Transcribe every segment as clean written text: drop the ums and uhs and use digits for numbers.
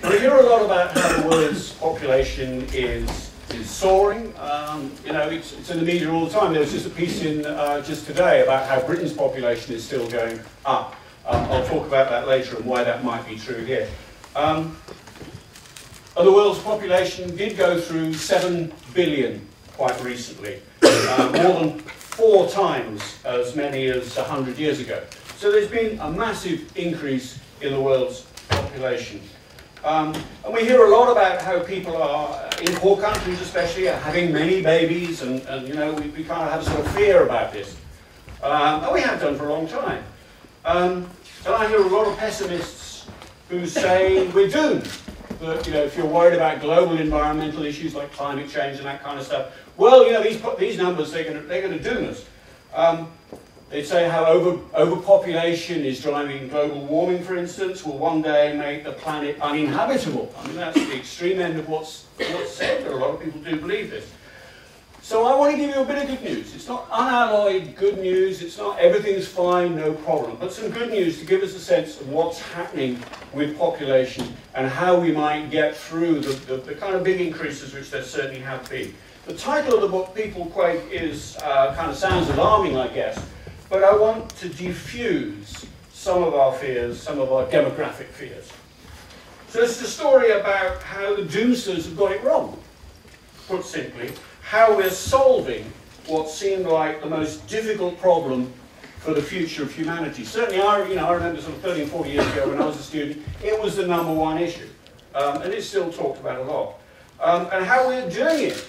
We hear a lot about how the world's population is soaring. You know, it's in the media all the time. There was just a piece in just today about how Britain's population is still going up. I'll talk about that later and why that might be true here. And the world's population did go through 7 billion quite recently, more than 4 times as many as 100 years ago. So there's been a massive increase in the world's population. And we hear a lot about how people are, in poor countries especially, are having many babies, and you know, we kind of have a sort of fear about this. And we have done for a long time. And I hear a lot of pessimists who say we're doomed. That, you know, if you're worried about global environmental issues like climate change and that kind of stuff, well, you know, these numbers, they're going to doom us. They say how overpopulation is driving global warming, for instance, will one day make the planet uninhabitable. I mean, that's the extreme end of what's said, but a lot of people do believe this. So I want to give you a bit of good news. It's not unalloyed good news. It's not everything's fine, no problem. But some good news to give us a sense of what's happening with population and how we might get through the kind of big increases which there certainly have been. The title of the book, Peoplequake, is kind of sounds alarming, I guess. But I want to diffuse some of our fears, some of our demographic fears. So it's a story about how the doomsters have got it wrong, put simply, how we're solving what seemed like the most difficult problem for the future of humanity. Certainly, I remember sort of 30 and 40 years ago when I was a student, it was the #1 issue. And it's still talked about a lot. And how we're doing it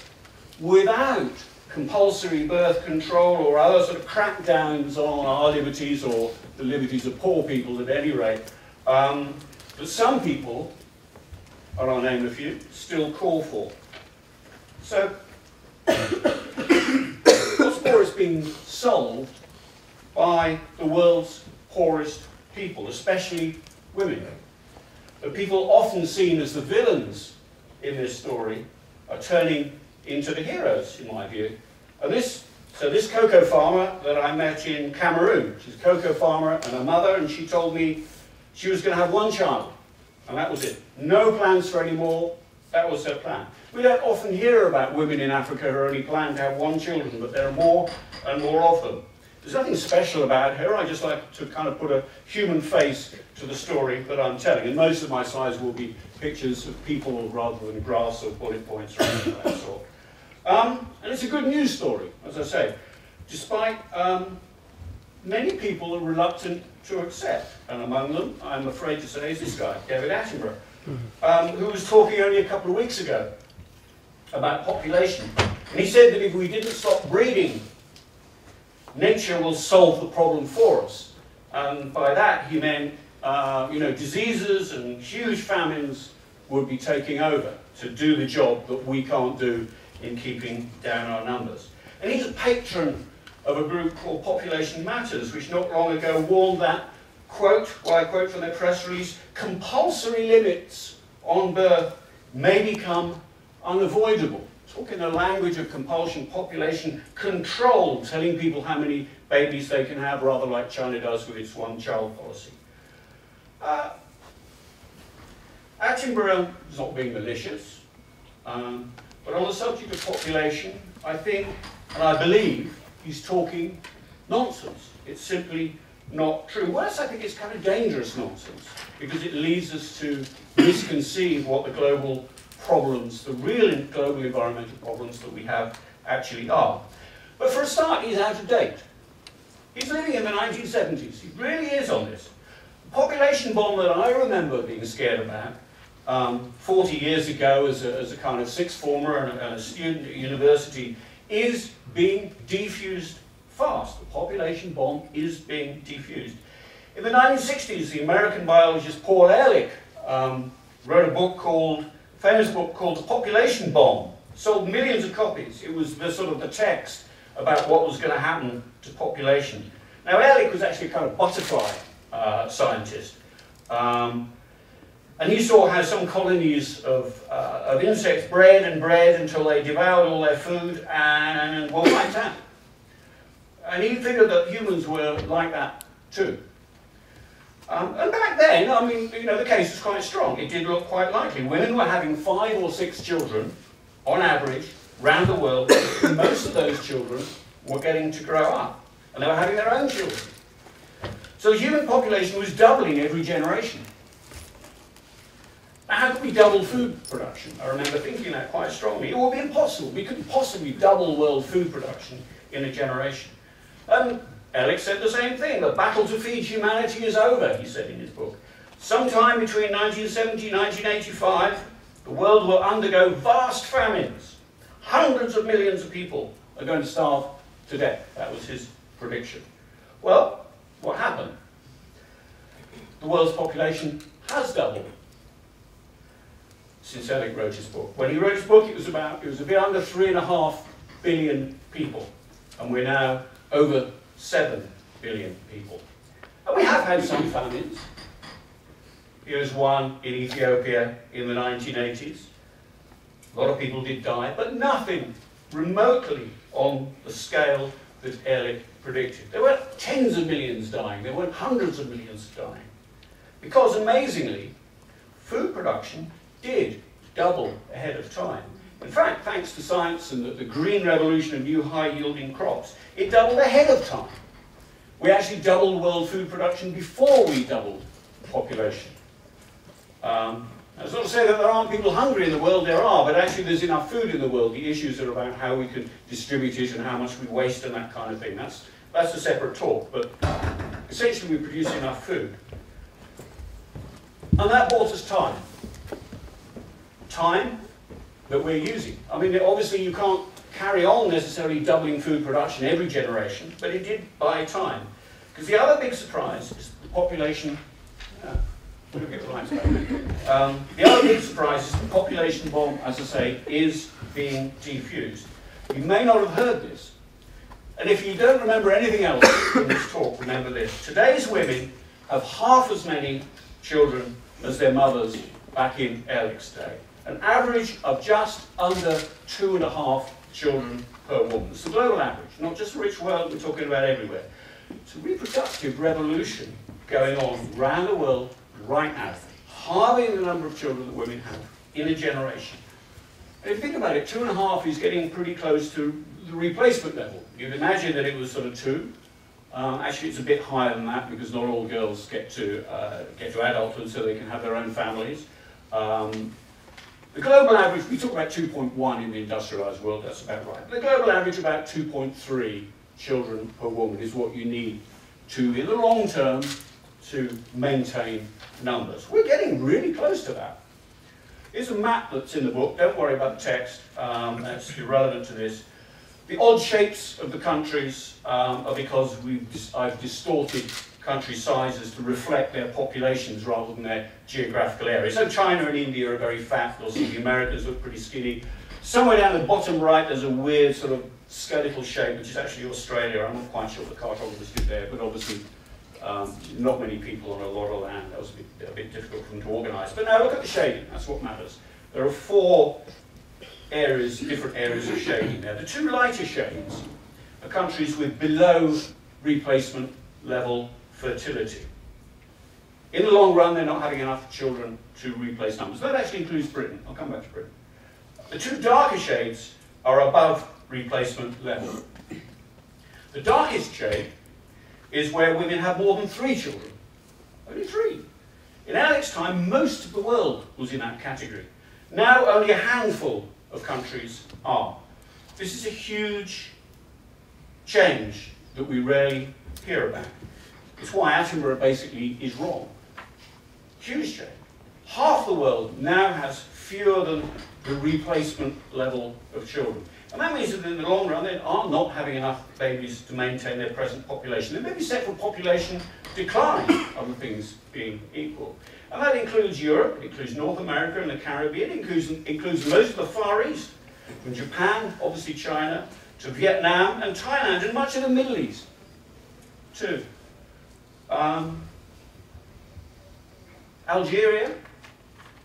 without compulsory birth control or other sort of crackdowns on our liberties, or the liberties of poor people at any rate, that some people, and I'll name a few, still call for. So, what's more is being solved by the world's poorest people, especially women. The people often seen as the villains in this story are turning into the heroes, in my view. And this cocoa farmer that I met in Cameroon, she's a cocoa farmer and a mother, and she told me she was going to have 1 child, and that was it. No plans for any more, that was her plan. We don't often hear about women in Africa who only plan to have 1 child, but there are more and more of them. There's nothing special about her, I just like to kind of put a human face to the story that I'm telling, and most of my slides will be pictures of people rather than graphs or bullet points or anything of that sort. And it's a good news story, as I say, despite many people are reluctant to accept. And among them, I'm afraid to say, is this guy, David Attenborough, who was talking only a couple of weeks ago about population. And he said that if we didn't stop breeding, nature will solve the problem for us. And by that he meant, you know, diseases and huge famines would be taking over to do the job that we can't do in keeping down our numbers. And he's a patron of a group called Population Matters, which not long ago warned that, quote, well, I quote from their press release, compulsory limits on birth may become unavoidable. Talking the language of compulsion, population control, telling people how many babies they can have, rather like China does with its 1-child policy. Attenborough is not being malicious. But on the subject of population, I think, and I believe, he's talking nonsense. It's simply not true. Worse, I think it's kind of dangerous nonsense, because it leads us to misconceive what the global problems, the real global environmental problems that we have actually are. But for a start, he's out of date. He's living in the 1970s. He really is on this. The population bomb that I remember being scared about 40 years ago as a kind of sixth former and a student at university is being defused fast. The population bomb is being defused. In the 1960s, the American biologist Paul Ehrlich wrote a famous book called The Population Bomb. Sold millions of copies. It was the text about what was going to happen to population. Now, Ehrlich was actually a kind of butterfly scientist. And he saw how some colonies of insects bred and bred until they devoured all their food and were wiped out. And he figured that humans were like that too. And back then, I mean, you know, the case was quite strong. It did look quite likely. Women were having 5 or 6 children, on average, around the world. And most of those children were getting to grow up, and they were having their own children. So the human population was doubling every generation. Now, how could we double food production? I remember thinking that quite strongly. It would be impossible. We couldn't possibly double world food production in a generation. Ehrlich said the same thing. The battle to feed humanity is over, he said in his book. Sometime between 1970 and 1985, the world will undergo vast famines. Hundreds of millions of people are going to starve to death. That was his prediction. Well, what happened? The world's population has doubled since Ehrlich wrote his book. When he wrote his book, it was a bit under 3.5 billion people, and we're now over 7 billion people. And we have had some famines. Here's one in Ethiopia in the 1980s. A lot of people did die, but nothing remotely on the scale that Ehrlich predicted. There weren't tens of millions dying, there weren't hundreds of millions dying. Because amazingly, food production did double ahead of time. In fact, thanks to science and the green revolution of new high-yielding crops, it doubled ahead of time. We actually doubled world food production before we doubled population. That's not to say that there aren't people hungry in the world, there are, but actually there's enough food in the world. The issues are about how we can distribute it and how much we waste and that kind of thing. That's a separate talk, but essentially we produce enough food. And that bought us time. Time that we're using. I mean, obviously you can't carry on necessarily doubling food production every generation, but it did buy time. Because the other big surprise is the population. The other big surprise is the population bomb, as I say, is being defused. You may not have heard this. And if you don't remember anything else in this talk, remember this. Today's women have half as many children as their mothers back in Ehrlich's day. An average of just under 2.5 children per woman. It's the global average, not just the rich world, we're talking about everywhere. It's a reproductive revolution going on around the world right now, halving the number of children that women have in a generation. And if you think about it, 2.5 is getting pretty close to the replacement level. You'd imagine that it was sort of 2. Actually, it's a bit higher than that because not all girls get to adulthood, so they can have their own families. The global average, we talk about 2.1 in the industrialized world, that's about right. The global average, about 2.3 children per woman is what you need to, in the long term, to maintain numbers. We're getting really close to that. Here's a map that's in the book. Don't worry about the text. That's irrelevant to this. The odd shapes of the countries are because I've distorted country sizes to reflect their populations rather than their geographical areas. So China and India are very fat, also the Americas look pretty skinny. Somewhere down the bottom right there's a weird sort of skeletal shape, which is actually Australia. I'm not quite sure what the cartographers did there, but obviously not many people on a lot of land. That was a bit difficult for them to organise. But now look at the shading, that's what matters. There are 4 areas, different areas of shading there. The 2 lighter shades are countries with below replacement level fertility. In the long run, they're not having enough children to replace numbers. That actually includes Britain. I'll come back to Britain. The 2 darker shades are above replacement level. The darkest shade is where women have more than 3 children. Only 3. In Ehrlich's time, most of the world was in that category. Now, only a handful of countries are. This is a huge change that we rarely hear about. It's why Attenborough basically is wrong. Huge change. Half the world now has fewer than the replacement level of children. And that means that in the long run, they are not having enough babies to maintain their present population. They may be set for population decline, other things being equal. And that includes Europe, it includes North America and the Caribbean, it includes most of the Far East, from Japan, obviously China, to Vietnam and Thailand, and much of the Middle East, too. Algeria, you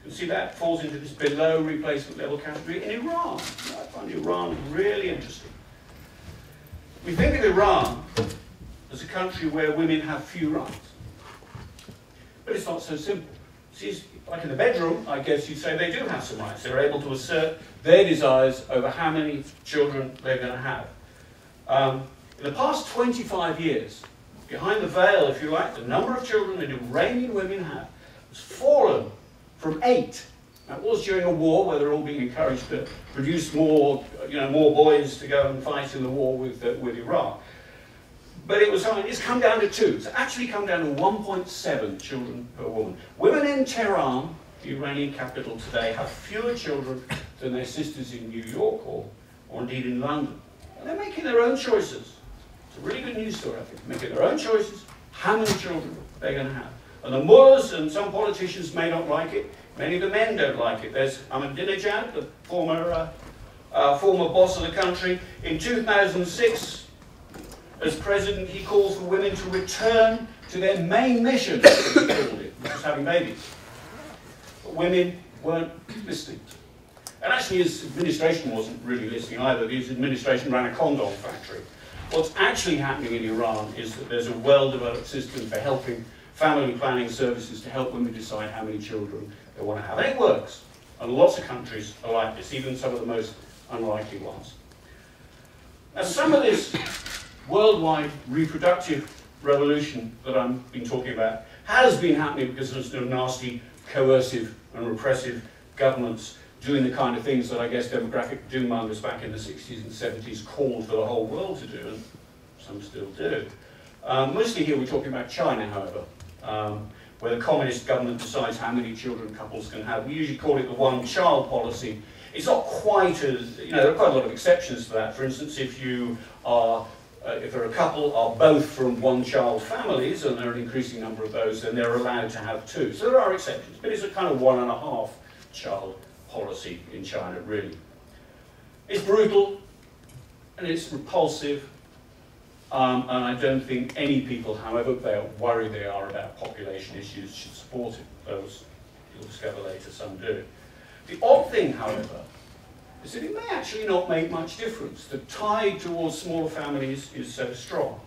can see that falls into this below replacement level category. In Iran, I find Iran really interesting. We think of Iran as a country where women have few rights. But it's not so simple. See, like in the bedroom, I guess you'd say they do have some rights. They're able to assert their desires over how many children they're going to have. In the past 25 years, behind the veil, if you like, the number of children that Iranian women have has fallen from 8. That was during a war where they're all being encouraged to produce more, more boys to go and fight in the war with Iraq. But it's come down to 2. It's actually come down to 1.7 children per woman. Women in Tehran, the Iranian capital today, have fewer children than their sisters in New York or indeed in London. And they're making their own choices. It's a really good news story, I think. Making their own choices, how many children they're going to have. And the mullahs and some politicians may not like it. Many of the men don't like it. There's Ahmadinejad, the former boss of the country. In 2006, as president, he calls for women to return to their main mission, as he called it, which was having babies. But women weren't listening. And actually his administration wasn't really listening either. His administration ran a condom factory. What's actually happening in Iran is that there's a well-developed system for helping family planning services to help women decide how many children they want to have. And it works. And lots of countries are like this, even some of the most unlikely ones. Now, some of this worldwide reproductive revolution that I've been talking about has been happening because of sort of nasty, coercive and repressive governments doing the kind of things that I guess demographic doommongers back in the 60s and 70s called for the whole world to do, and some still do. Mostly here we're talking about China, however, where the communist government decides how many children couples can have. We usually call it the one-child policy. It's not quite as, there are quite a lot of exceptions to that. For instance, if a couple are both from one-child families, and there are an increasing number of those, then they're allowed to have 2. So there are exceptions, but it's a kind of 1.5-child policy in China, really. It's brutal, and it's repulsive, and I don't think any people, however worried they are about population issues, should support it. Those, you'll discover later, some do. The odd thing, however, is that it may actually not make much difference. The tide towards smaller families is so strong.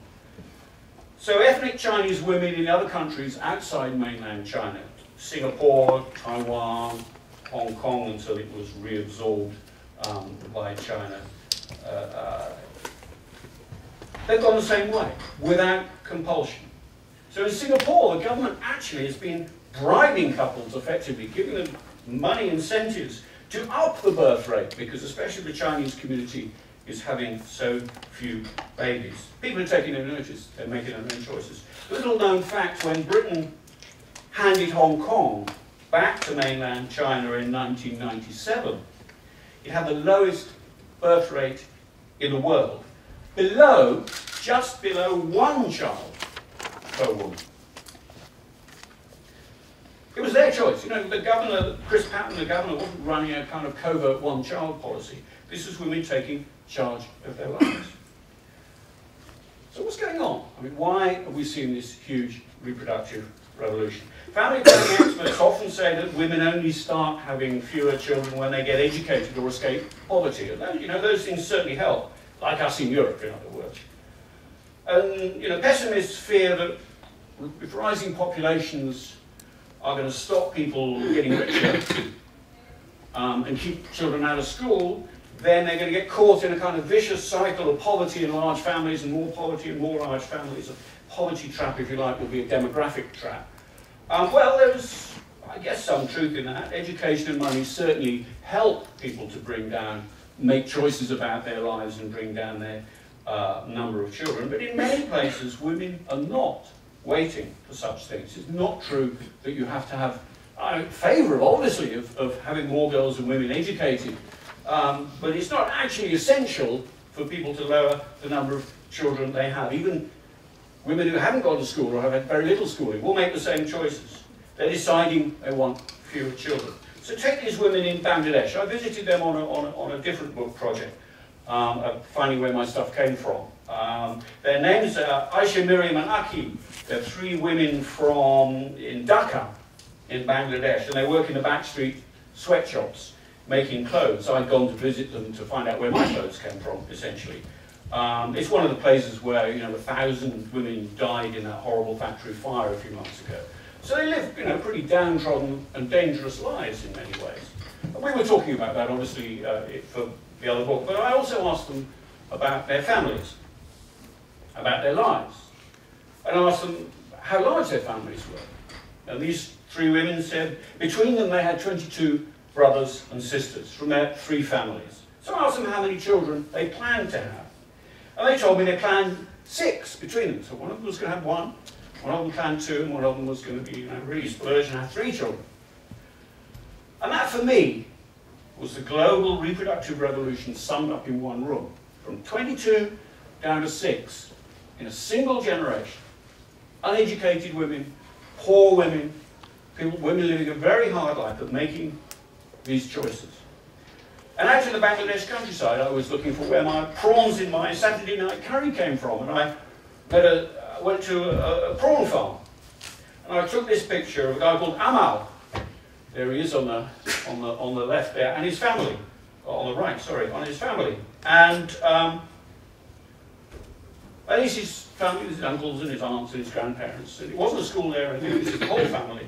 So ethnic Chinese women in other countries outside mainland China, Singapore, Taiwan, Hong Kong, until it was reabsorbed by China, they've gone the same way, without compulsion. So in Singapore, the government actually has been bribing couples effectively, giving them money incentives to up the birth rate, because especially the Chinese community is having so few babies. People are taking no notice, they're making their own choices. A little known fact, when Britain handed Hong Kong back to mainland China in 1997, it had the lowest birth rate in the world, just below 1 child per woman. It was their choice. The governor, Chris Patten, the governor, wasn't running a kind of covert one-child policy. This was women taking charge of their lives. So what's going on? I mean, why are we seeing this huge reproductive revolution? Family planning experts often say that women only start having fewer children when they get educated or escape poverty. And those things certainly help, like us in Europe, in other words. And pessimists fear that if rising populations are going to stop people getting richer and keep children out of school, then they're going to get caught in a kind of vicious cycle of poverty in large families and more poverty and more large families. A poverty trap, if you like, will be a demographic trap. Well, there's, I guess, some truth in that. Education and money certainly help people to make choices about their lives and bring down their number of children. But in many places, women are not waiting for such things. It's not true that you have to have, I'm in favour, obviously, of having more girls and women educated, but it's not actually essential for people to lower the number of children they have. Even women who haven't gone to school or have had very little schooling will make the same choices. They're deciding they want fewer children. So take these women in Bangladesh. I visited them on a different book project, finding where my stuff came from. Their names are Aisha, Miriam and Aki. They're 3 women in Dhaka in Bangladesh, and they work in the backstreet sweatshops making clothes. I'd gone to visit them to find out where my clothes came from, essentially. It's one of the places where 1,000 women died in that horrible factory fire a few months ago. So they live, you know, pretty downtrodden and dangerous lives in many ways. And we were talking about that, obviously, for the other book, but I also asked them about their families, about their lives, and I asked them how large their families were. And these three women said between them they had 22 brothers and sisters from their three families. So I asked them how many children they planned to have. And they told me they planned 6 between them. So one of them was going to have 1, one of them planned 2, and one of them was going to be, you know, really splurge and have 3 children. And that, for me, was the global reproductive revolution summed up in one room. From 22 down to 6 in a single generation. Uneducated women, poor women, women living a very hard life but making these choices. And out in the Bangladesh countryside, I was looking for where my prawns in my Saturday night curry came from, and I went to a prawn farm. And I took this picture of a guy called Amal. There he is on the left there, and his family. On the right, sorry, on his family. And he's his family, his uncles and his aunts and his grandparents. And it wasn't a school there, and it was his whole family.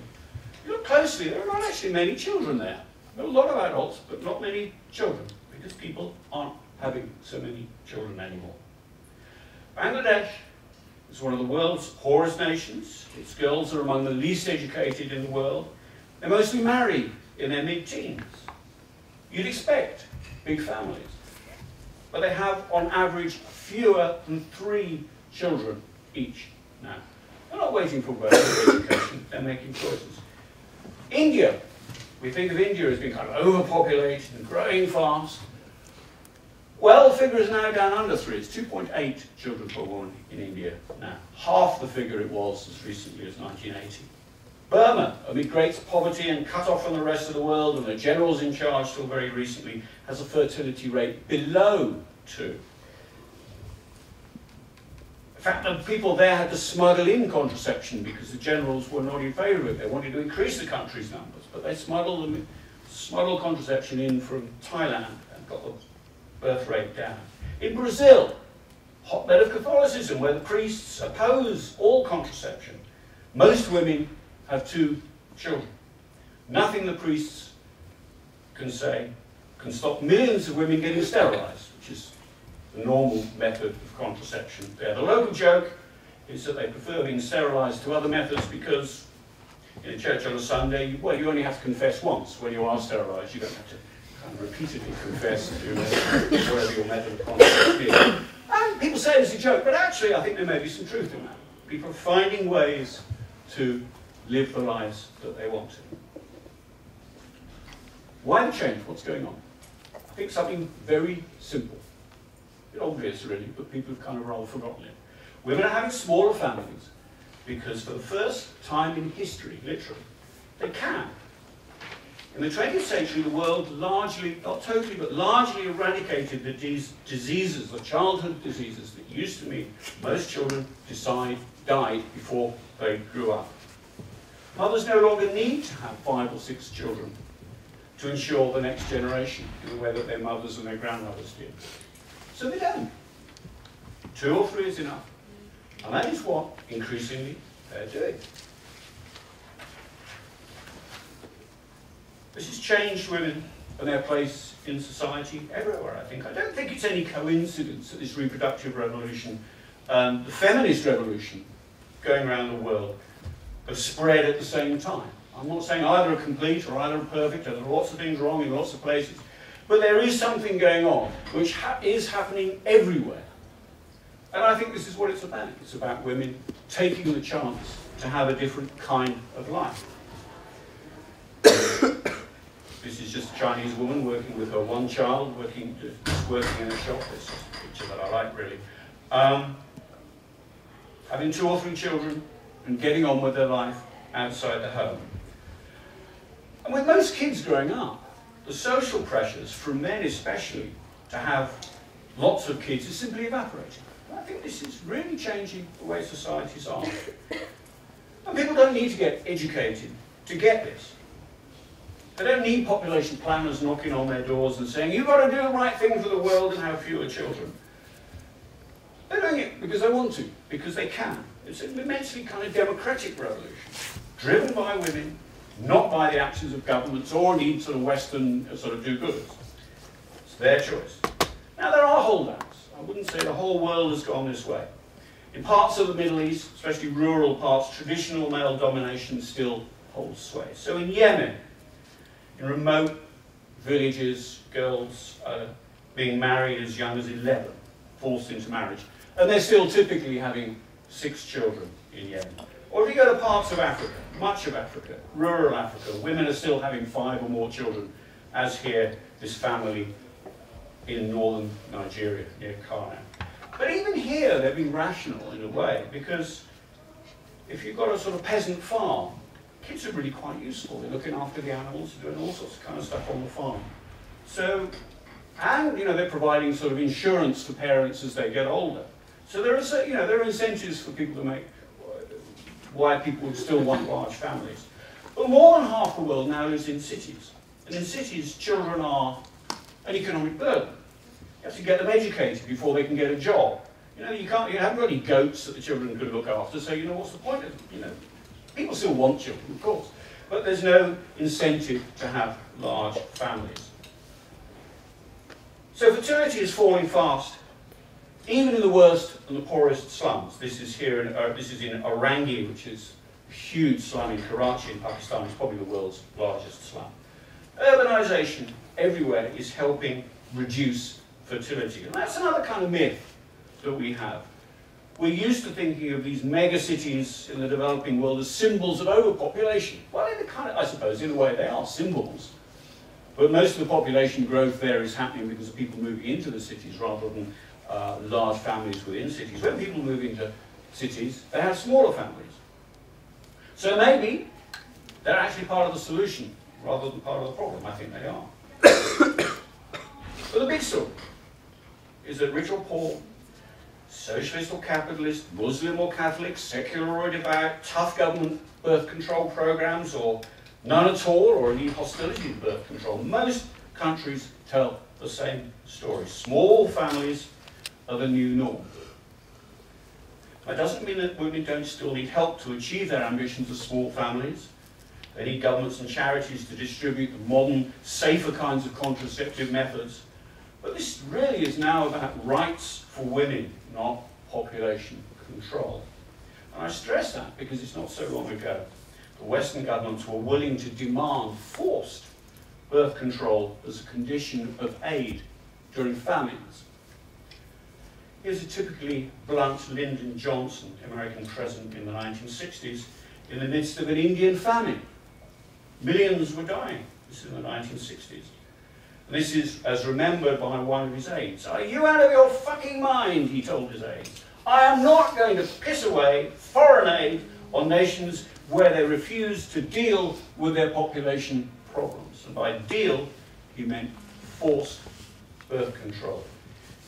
You look closely, there are not actually many children there. There are a lot of adults, but not many children, because people aren't having so many children anymore. Bangladesh is one of the world's poorest nations. Its girls are among the least educated in the world. They mostly marry in their mid-teens. You'd expect big families. But they have, on average, fewer than 3 children each now. They're not waiting for birth or education, they're making choices. India. We think of India as being kind of overpopulated and growing fast. Well, the figure is now down under 3. It's 2.8 children per woman in India now. Half the figure it was as recently as 1980. Burma, amid great poverty and cut off from the rest of the world, and the generals in charge till very recently, has a fertility rate below 2. In fact, the people there had to smuggle in contraception because the generals were not in favour of it. They wanted to increase the country's numbers, but they smuggled contraception in from Thailand and got the birth rate down. In Brazil, hotbed of Catholicism, where the priests oppose all contraception, most women have 2 children. Nothing the priests can say can stop millions of women getting sterilised, which is the normal method of contraception there. The local joke is that they prefer being sterilised to other methods because in a church on a Sunday, well, you only have to confess once when you are sterilised. You don't have to kind of repeatedly confess to whatever your method of contraception is. And people say it's a joke, but actually I think there may be some truth in that. People are finding ways to live the lives that they want to. Why the change? What's going on? I think something very simple. A bit obvious really, but people have kind of rather forgotten it. Women are having smaller families because for the first time in history, literally, they can. In the 20th century, the world largely, not totally, but largely eradicated the diseases, the childhood diseases that used to mean most children died before they grew up. Mothers no longer need to have 5 or 6 children to ensure the next generation in the way that their mothers and their grandmothers did. So they don't. 2 or 3 is enough. And that is what, increasingly, they're doing. This has changed women and their place in society everywhere, I think. I don't think it's any coincidence that this reproductive revolution and the feminist revolution going around the world have spread at the same time. I'm not saying either are complete or either are perfect, and there are lots of things wrong in lots of places. But there is something going on which is happening everywhere. And I think this is what it's about. It's about women taking the chance to have a different kind of life. This is just a Chinese woman working with her 1 child, working in a shop. It's just a picture that I like, really. Having 2 or 3 children and getting on with their life outside the home. And with most kids growing up, the social pressures, from men especially, to have lots of kids is simply evaporating. I think this is really changing the way societies are. And people don't need to get educated to get this. They don't need population planners knocking on their doors and saying, you've got to do the right thing for the world and have fewer children. They're doing it because they want to, because they can. It's an immensely kind of democratic revolution. driven by women, not by the actions of governments or indeed sort of Western sort of do-gooders. It's their choice. Now there are holdouts. I wouldn't say the whole world has gone this way. In parts of the Middle East, especially rural parts, traditional male domination still holds sway. So in Yemen, in remote villages, girls are being married as young as 11, forced into marriage. And they're still typically having 6 children in Yemen. Or if you go to parts of Africa, much of Africa, rural Africa, women are still having 5 or more children, as here, this family in northern Nigeria, near Kano. But even here, they're being rational in a way, because if you've got a sort of peasant farm, kids are really quite useful. They're looking after the animals, doing all sorts of kind of stuff on the farm. So, and you know, they're providing sort of insurance for parents as they get older. So there are, you know, there are incentives for people to make, why people would still want large families. But more than half the world now lives in cities. And in cities, children are an economic burden. You have to get them educated before they can get a job. You know, you haven't got any goats that the children could look after, so you know, what's the point of, you know, people still want children, of course, but there's no incentive to have large families. So fertility is falling fast, even in the worst and the poorest slums. This is here in, Orangi, which is a huge slum in Karachi in Pakistan. It's probably the world's largest slum. Urbanisation everywhere is helping reduce fertility. And that's another kind of myth that we have. We're used to thinking of these mega cities in the developing world as symbols of overpopulation. Well, in a kind of, I suppose, in a way they are symbols. But most of the population growth there is happening because of people moving into the cities rather than large families within cities. When people move into cities, they have smaller families. So maybe they're actually part of the solution rather than part of the problem. I think they are. But the big story is that rich or poor, socialist or capitalist, Muslim or Catholic, secular or devout, tough government birth control programs, or none at all, or indeed hostility to birth control, most countries tell the same story. Small families are the new norm. That doesn't mean that women don't still need help to achieve their ambitions of small families. They need governments and charities to distribute the modern, safer kinds of contraceptive methods. But this really is now about rights for women, not population control. And I stress that because it's not so long ago the Western governments were willing to demand forced birth control as a condition of aid during famines. Here's a typically blunt Lyndon Johnson, American president in the 1960s, in the midst of an Indian famine. Millions were dying. This is in the 1960s. And this is as remembered by one of his aides. "Are you out of your fucking mind?" he told his aides. "I am not going to piss away foreign aid on nations where they refuse to deal with their population problems." And by deal, he meant forced birth control.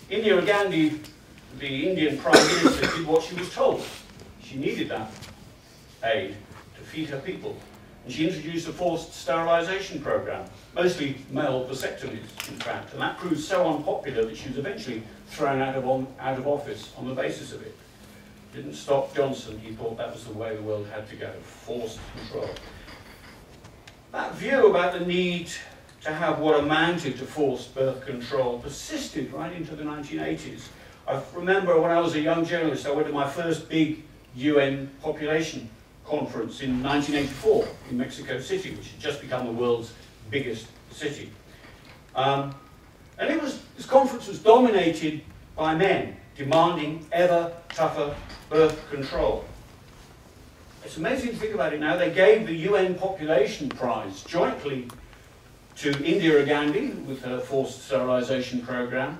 Indira Gandhi, the Indian Prime Minister, did what she was told. She needed that aid to feed her people. And she introduced a forced sterilisation program, mostly male vasectomies, in fact. And that proved so unpopular that she was eventually thrown out of office on the basis of it. Didn't stop Johnson. He thought that was the way the world had to go, forced control. That view about the need to have what amounted to forced birth control persisted right into the 1980s. I remember when I was a young journalist, I went to my first big UN population conference in 1984 in Mexico City, which had just become the world's biggest city. And this conference was dominated by men demanding ever tougher birth control. It's amazing to think about it now. They gave the UN Population Prize jointly to Indira Gandhi with her forced sterilisation program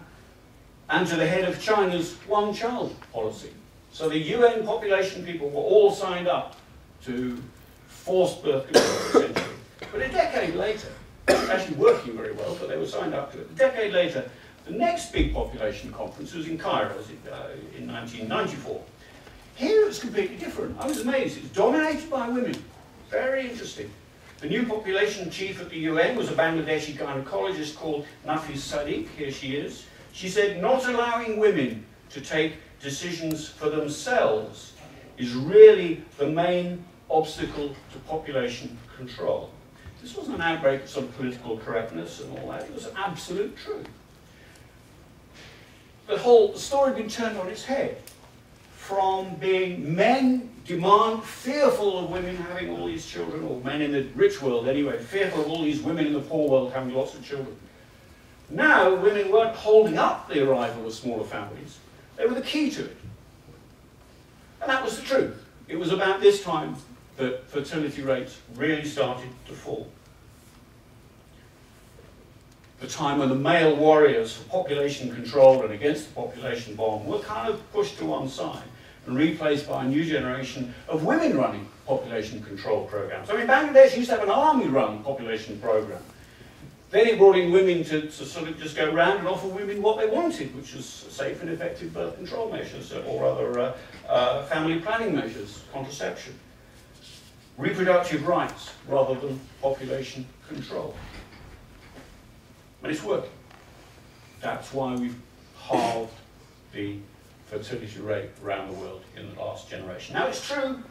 and to the head of China's one-child policy. So the UN population people were all signed up to forced birth control, essentially. But a decade later, actually working very well, but they were signed up to it. A decade later, the next big population conference was in Cairo in 1994. Here it was completely different. I was amazed. It was dominated by women. Very interesting. The new population chief at the UN was a Bangladeshi gynecologist called Nafis Sadiq. Here she is. She said, not allowing women to take decisions for themselves is really the main obstacle to population control. This wasn't an outbreak of some political correctness and all that, it was absolute truth. The whole story had been turned on its head. From being men fearful of women having all these children, or men in the rich world anyway, fearful of all these women in the poor world having lots of children. Now, women weren't holding up the arrival of smaller families, they were the key to it. And that was the truth. It was about this time that fertility rates really started to fall. The time when the male warriors for population control and against the population bomb were kind of pushed to one side and replaced by a new generation of women running population control programs. I mean, Bangladesh used to have an army-run population program. Then it brought in women to sort of just go around and offer women what they wanted, which was safe and effective birth control measures, or other family planning measures, contraception. Reproductive rights rather than population control. And it's working. That's why we've halved the fertility rate around the world in the last generation. Now it's true,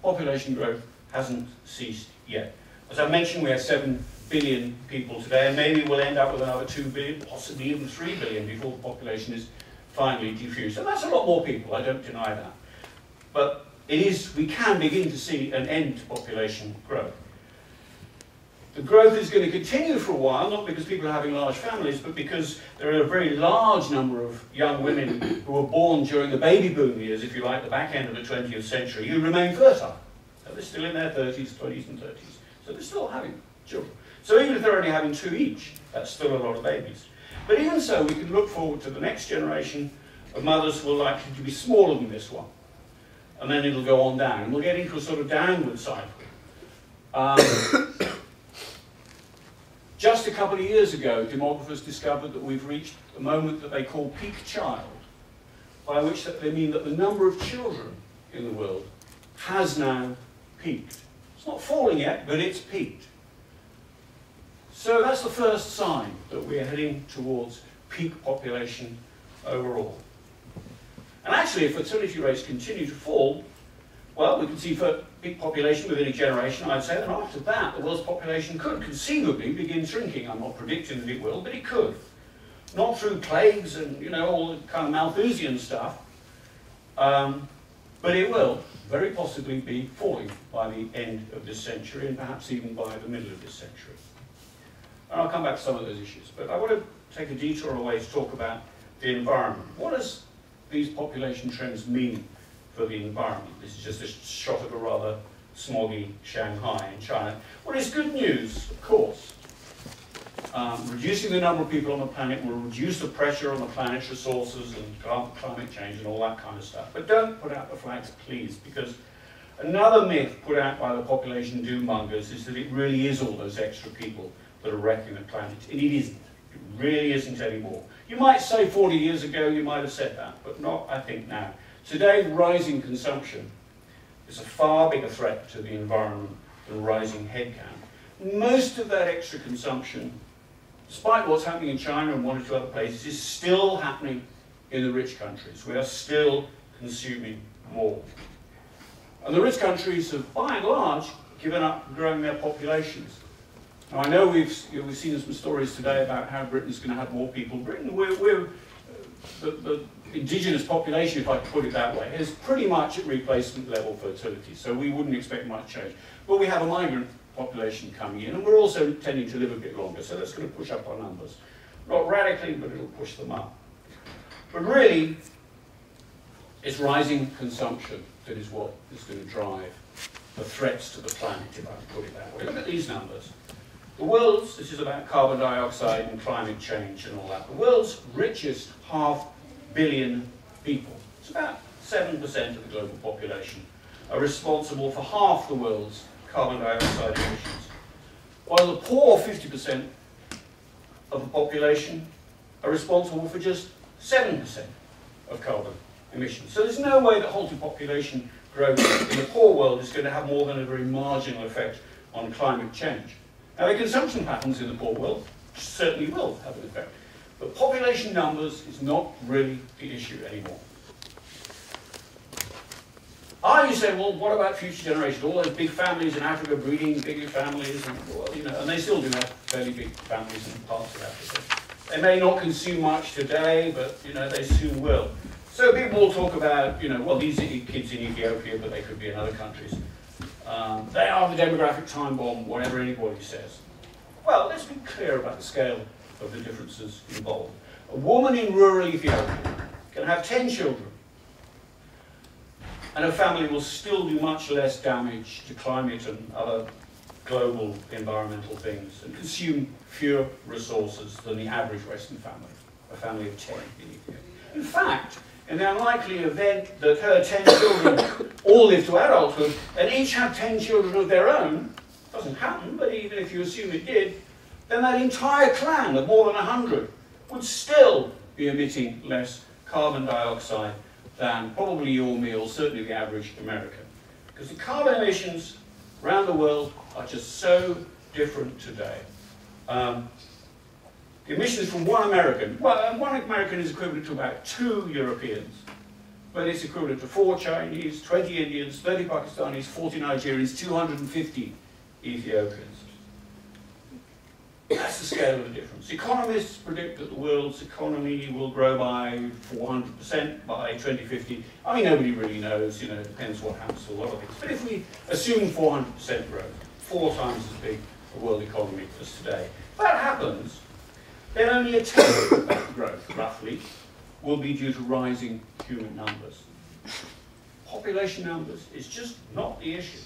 population growth hasn't ceased yet. As I mentioned, we have 7 billion people today, and maybe we'll end up with another 2 billion, possibly even 3 billion before the population is finally diffused. And that's a lot more people, I don't deny that. But we can begin to see an end to population growth. The growth is going to continue for a while, not because people are having large families, but because there are a very large number of young women who were born during the baby boom years, if you like, the back end of the 20th century, who remain fertile. So they're still in their 30s, 20s and 30s. So they're still having children. So even if they're only having 2 each, that's still a lot of babies. But even so, we can look forward to the next generation of mothers who are likely to be smaller than this one. And then it'll go on down. And we'll get into a sort of downward cycle. Just a couple of years ago, demographers discovered that we've reached a moment that they call peak child, by which they mean that the number of children in the world has now peaked. It's not falling yet, but it's peaked. So that's the first sign that we're heading towards peak population overall. And actually, if fertility rates continue to fall, well, we can see peak population within a generation, I'd say, and after that, the world's population could conceivably begin shrinking. I'm not predicting that it will, but it could. Not through plagues and, you know, all the kind of Malthusian stuff, but it will very possibly be falling by the end of this century, and perhaps even by the middle of this century. And I'll come back to some of those issues, but I want to take a detour away to talk about the environment. What does these population trends mean for the environment? This is just a shot of a rather smoggy Shanghai in China. Well, it's good news, of course. Reducing the number of people on the planet will reduce the pressure on the planet's resources and climate change and all that kind of stuff. But don't put out the flags, please, because another myth put out by the population doom mongers is that it really is all those extra people that are wrecking the planet. And it isn't. It really isn't anymore. You might say 40 years ago you might have said that, but not, I think, now. Today, rising consumption is a far bigger threat to the environment than rising headcount. Most of that extra consumption, despite what's happening in China and 1 or 2 other places, is still happening in the rich countries. We are still consuming more. And the rich countries have, by and large, given up growing their populations. Now, I know we've seen some stories today about how Britain's going to have more people. Britain, the indigenous population, if I could put it that way, is pretty much at replacement level fertility, so we wouldn't expect much change. But we have a migrant population coming in, and we're also tending to live a bit longer, so that's going to push up our numbers. Not radically, but it'll push them up. But really, it's rising consumption that is what is going to drive the threats to the planet, if I can put it that way. Look at these numbers. The world's, this is about carbon dioxide and climate change and all that, the world's richest 500 million people, it's about 7% of the global population, are responsible for half the world's carbon dioxide emissions, while the poor 50% of the population are responsible for just 7% of carbon emissions. So there's no way that halting population growth in the poor world is going to have more than a very marginal effect on climate change. Now, the consumption patterns in the poor world certainly will have an effect, but population numbers is not really the issue anymore. You say, well, what about future generations? All those big families in Africa breeding bigger families, and, well, you know, and they still do have fairly big families in parts of Africa. They may not consume much today, but you know, they soon will. So people will talk about, you know, well, these are kids in Ethiopia, but they could be in other countries. They are the demographic time bomb, whatever anybody says. Well, let's be clear about the scale of the differences involved. A woman in rural Ethiopia can have 10 children, and her family will still do much less damage to climate and other global environmental things, and consume fewer resources than the average Western family, a family of 10 in Ethiopia. In fact, in the unlikely event that her 10 children all live to adulthood, and each have 10 children of their own, doesn't happen, but even if you assume it did, then that entire clan of more than 100 would still be emitting less carbon dioxide than probably your meal, certainly the average American. Because the carbon emissions around the world are just so different today. The emissions from one American, well, one American is equivalent to about 2 Europeans, but it's equivalent to 4 Chinese, 20 Indians, 30 Pakistanis, 40 Nigerians, 250 Ethiopians. That's the scale of the difference. Economists predict that the world's economy will grow by 400% by 2050. I mean, nobody really knows, you know, it depends what happens to a lot of things. But if we assume 400% growth, 4 times as big a world economy as today, if that happens, then only a tenth of that growth, roughly, will be due to rising human numbers. Population numbers is just not the issue.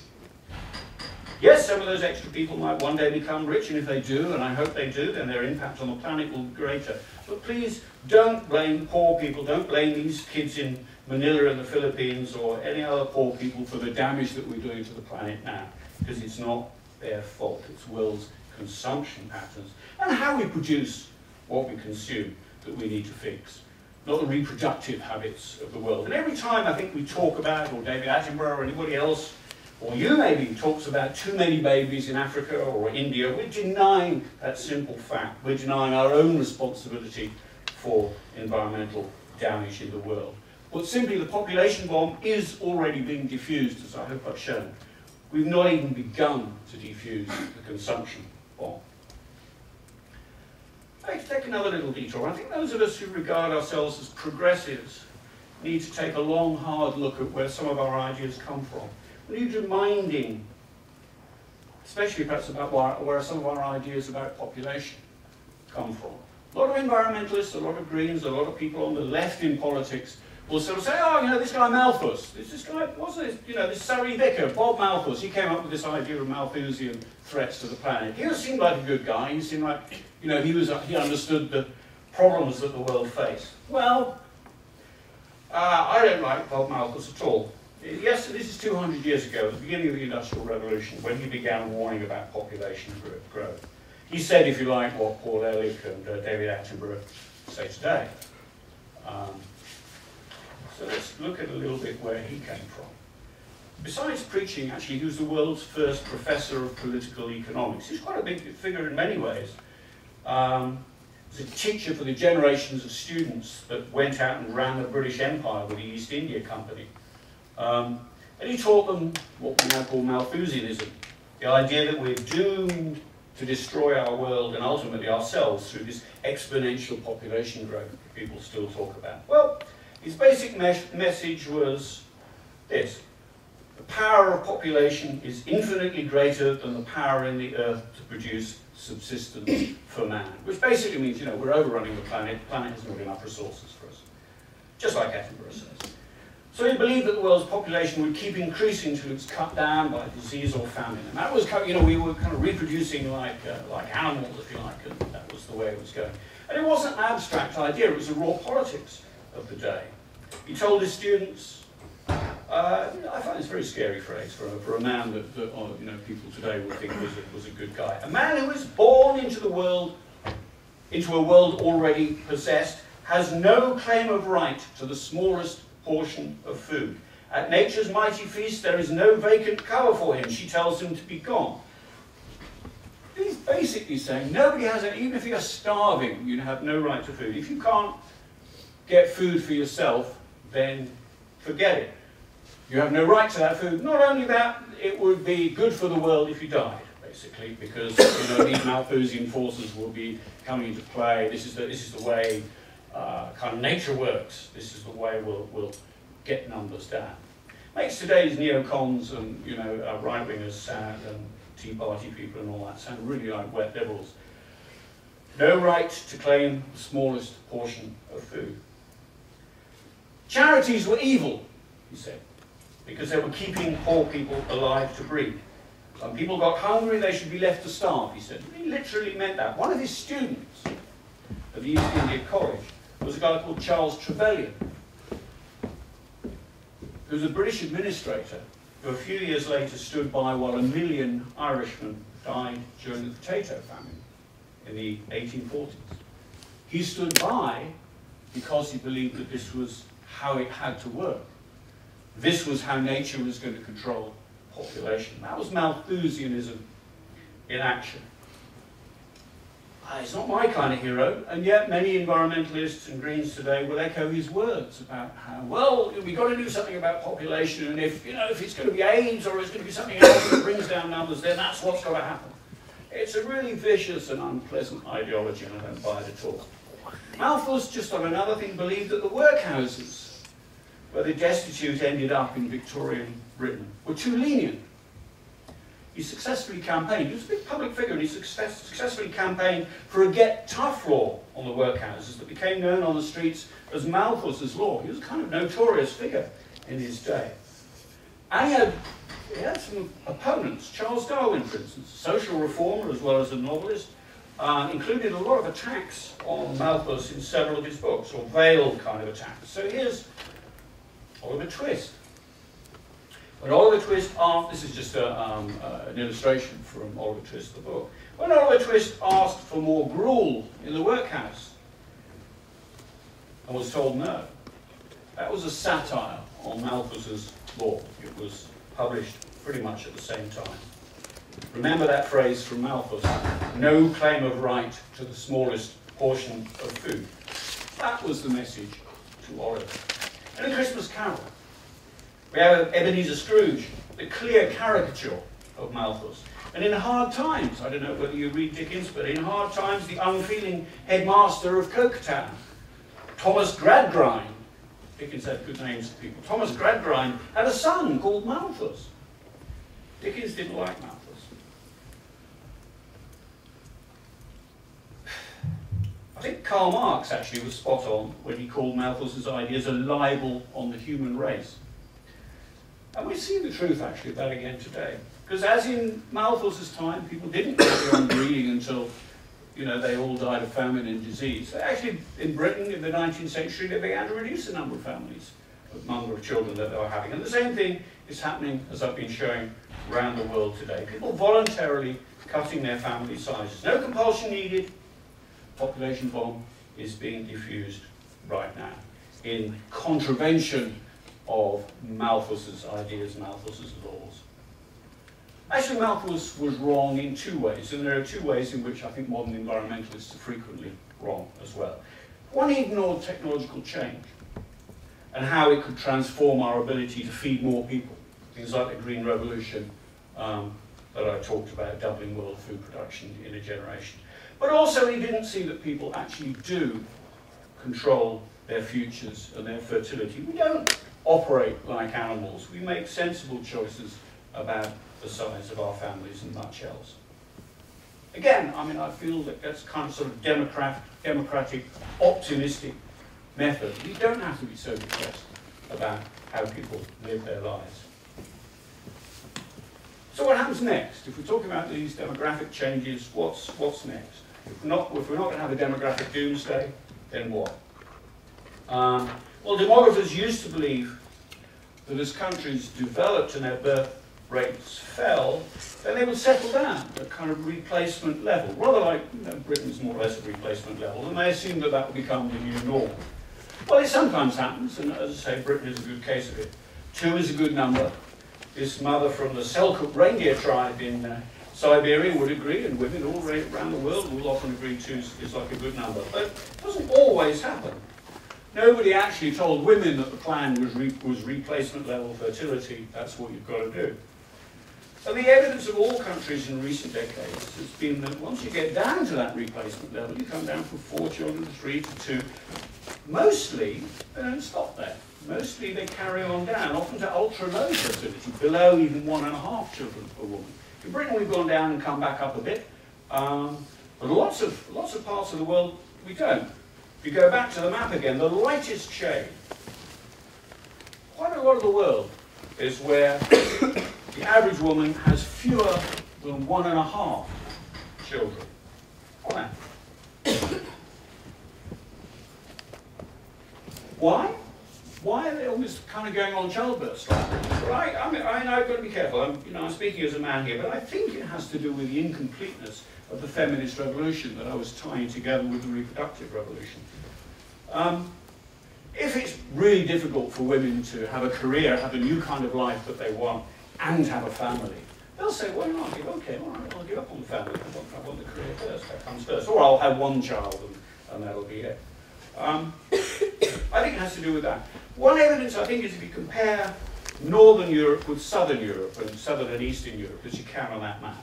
Yes, some of those extra people might one day become rich, and if they do, and I hope they do, then their impact on the planet will be greater. But please don't blame poor people, don't blame these kids in Manila in the Philippines or any other poor people for the damage that we're doing to the planet now, because it's not their fault. It's the world's consumption patterns and how we produce what we consume that we need to fix, not the reproductive habits of the world. And every time I think we talk about, or David Attenborough or anybody else, or you maybe, talks about too many babies in Africa or India, we're denying that simple fact. We're denying our own responsibility for environmental damage in the world. But simply, the population bomb is already being diffused, as I hope I've shown. We've not even begun to defuse the consumption bomb. I'd like to take another little detour. I think those of us who regard ourselves as progressives need to take a long, hard look at where some of our ideas come from. We need reminding, especially perhaps about where some of our ideas about population come from. A lot of environmentalists, a lot of Greens, a lot of people on the left in politics will sort of say, oh, you know, this guy Malthus, this guy, what's this, you know, this Surrey vicar, Bob Malthus, he came up with this idea of Malthusian threats to the planet. He seemed like a good guy. He seemed like, you know, he understood the problems that the world faced. Well, I don't like Bob Malthus at all. Yes, this is 200 years ago, at the beginning of the Industrial Revolution, when he began warning about population growth. He said, if you like, what Paul Ehrlich and David Attenborough say today. So let's look at a little bit where he came from. Besides preaching, actually, he was the world's first professor of political economics. He's quite a big figure in many ways. He was a teacher for the generations of students that went out and ran the British Empire with the East India Company. And he taught them what we now call Malthusianism, the idea that we're doomed to destroy our world and ultimately ourselves through this exponential population growth that people still talk about. Well, his basic message was this: the power of population is infinitely greater than the power in the earth to produce subsistence for man, which basically means, you know, we're overrunning the planet hasn't got enough resources for us, just like Attenborough says. So he believed that the world's population would keep increasing until it was cut down by disease or famine. And that was, you know, we were kind of reproducing like animals, if you like, and that was the way it was going. And it wasn't an abstract idea, it was the raw politics of the day. He told his students, I find this a very scary phrase for a man that you know, people today would think was a good guy. A man who was born into a world already possessed, has no claim of right to the smallest portion of food. At nature's mighty feast, there is no vacant cover for him. She tells him to be gone. He's basically saying nobody has it, even if you're starving, you have no right to food. If you can't get food for yourself, then forget it. You have no right to that food. Not only that, it would be good for the world if you died, basically, because these Malthusian forces will be coming into play. This is the way kind of nature works. This is the way we'll get numbers down. Makes today's neocons and right-wingers sound, and Tea Party people and all that sound really like wet liberals. No right to claim the smallest portion of food. Charities were evil, he said, because they were keeping poor people alive to breed. Some people got hungry, they should be left to starve, he said. He literally meant that. One of his students at the East India College was a guy called Charles Trevelyan, who was a British administrator who a few years later stood by while 1 million Irishmen died during the potato famine in the 1840s. He stood by because he believed that this was how it had to work. This was how nature was going to control population. That was Malthusianism in action. He's not my kind of hero, and yet many environmentalists and Greens today will echo his words about how, well, we've got to do something about population, and if it's going to be AIDS or it's going to be something else that brings down numbers, then that's what's got to happen. It's a really vicious and unpleasant ideology, and I don't buy it at all. Malthus, just on another thing, believed that the workhouses where the destitute ended up in Victorian Britain were too lenient. He successfully campaigned, he was a big public figure, and he successfully campaigned for a get tough law on the workhouses that became known on the streets as Malthus's law. He was a kind of notorious figure in his day. And he had some opponents. Charles Darwin, for instance, a social reformer as well as a novelist, included a lot of attacks on Malthus in several of his books, or veiled kind of attacks. So here's Oliver Twist. When Oliver Twist asked, this is just an illustration from Oliver Twist, the book. When Oliver Twist asked for more gruel in the workhouse and was told no, that was a satire on Malthus's law. It was published pretty much at the same time. Remember that phrase from Malthus, no claim of right to the smallest portion of food. That was the message to Oliver. And in Christmas Carol, we have Ebenezer Scrooge, the clear caricature of Malthus. And in Hard Times, I don't know whether you read Dickens, but in Hard Times, the unfeeling headmaster of Coketown, Thomas Gradgrind. Dickens had good names for people. Thomas Gradgrind had a son called Malthus. Dickens didn't like Malthus. I think Karl Marx actually was spot on when he called Malthus's ideas a libel on the human race. And we see the truth actually of that again today. Because as in Malthus's time, people didn't carry on breeding until they all died of famine and disease. Actually, in Britain in the 19th century, they began to reduce the number of families, the number of children that they were having. And the same thing is happening, as I've been showing, around the world today. People voluntarily cutting their family sizes. No compulsion needed. Population bomb is being diffused right now in contravention of Malthus's ideas, Malthus's laws. Actually, Malthus was wrong in two ways, and there are two ways in which I think modern environmentalists are frequently wrong as well. One, he ignored technological change and how it could transform our ability to feed more people. Things like the Green Revolution that I talked about, doubling world food production in a generation. But also he didn't see that people actually do control their futures and their fertility. We don't operate like animals. We make sensible choices about the size of our families and much else. Again, I mean, I feel that that's kind of sort of democratic, optimistic method. We don't have to be so depressed about how people live their lives. So what happens next? If we're talking about these demographic changes, what's next? If we're not going to have a demographic doomsday, then what? Well, demographers used to believe that as countries developed and their birth rates fell, then they would settle down at kind of replacement level, rather like Britain's more or less at replacement level, and they assumed that that would become the new norm. Well, it sometimes happens, and as I say, Britain is a good case of it. 2 is a good number. This mother from the Selkirk reindeer tribe in Siberia would agree, and women all around the world will often agree 2 is like a good number. But it doesn't always happen. Nobody actually told women that the plan was replacement level fertility. That's what you've got to do. So the evidence of all countries in recent decades has been that once you get down to that replacement level, you come down from 4 children to 3 to 2. Mostly, they don't stop there. Mostly they carry on down, often to ultra-low fertility, below even 1.5 children per woman. In Britain, we've gone down and come back up a bit, but lots of parts of the world, we don't. If you go back to the map again, the lightest shade, quite a lot of the world is where the average woman has fewer than 1.5 children on average. Why? Why are they always kind of going on childbirth strike? Right? I mean, I've got to be careful. I'm speaking as a man here, but I think it has to do with the incompleteness of the feminist revolution that I was tying together with the reproductive revolution. If it's really difficult for women to have a career, have a new kind of life that they want, and have a family, they'll say, well, no, okay, all right, I'll give up on the family. I want the career first. That comes first. Or I'll have one child, and that'll be it. I think it has to do with that. One evidence, I think, is if you compare Northern Europe with Southern Europe, and Southern and Eastern Europe, as you can on that map.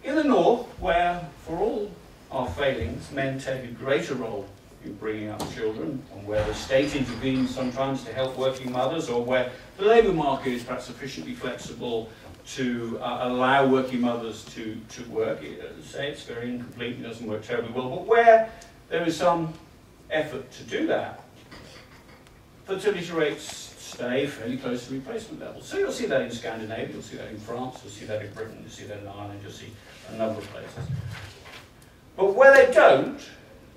In the North, where, for all our failings, men take a greater role in bringing up children, and where the state intervenes sometimes to help working mothers, or where the labour market is perhaps sufficiently flexible to allow working mothers to work. As I say, it's very incomplete, it doesn't work terribly well, but where there is some effort to do that, fertility rates stay fairly close to replacement levels. So you'll see that in Scandinavia, you'll see that in France, you'll see that in Britain, you'll see that in Ireland, you'll see a number of places. But where they don't,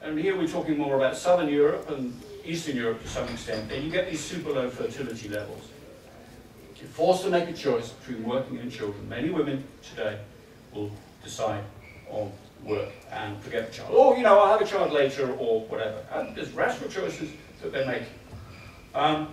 and here we're talking more about Southern Europe and Eastern Europe to some extent, then you get these super low fertility levels. You're forced to make a choice between working and children. Many women today will decide on work and forget the child. Or, I'll have a child later or whatever. And there's rational choices that they're making. And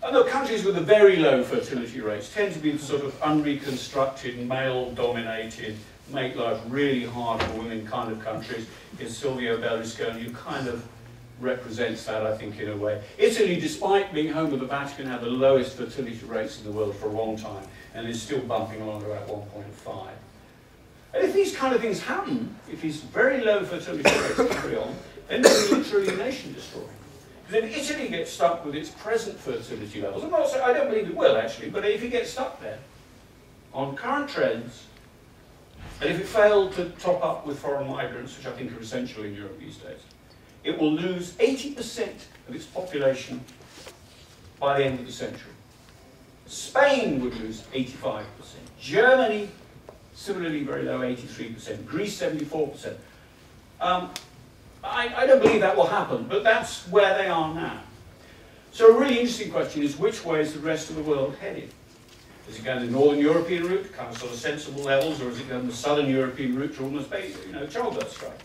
the countries with the very low fertility rates tend to be the sort of unreconstructed, male-dominated, make life really hard for women kind of countries. In Silvio Berlusconi, who kind of represents that, I think, in a way. Italy, despite being home of the Vatican, had the lowest fertility rates in the world for a long time, and is still bumping along at about 1.5. And if these kind of things happen, if these very low fertility rates carry on, then they're literally nation destroying. Because if Italy gets stuck with its present fertility levels, I'm not saying, I don't believe it will actually, but if it gets stuck there on current trends, and if it failed to top up with foreign migrants, which I think are essential in Europe these days, it will lose 80% of its population by the end of the century. Spain would lose 85%. Germany, similarly very low, 83%. Greece, 74%. I don't believe that will happen, but that's where they are now. So a really interesting question is, which way is the rest of the world headed? Is it going the Northern European route, kind of sort of sensible levels, or is it going the Southern European route to almost childbirth strike?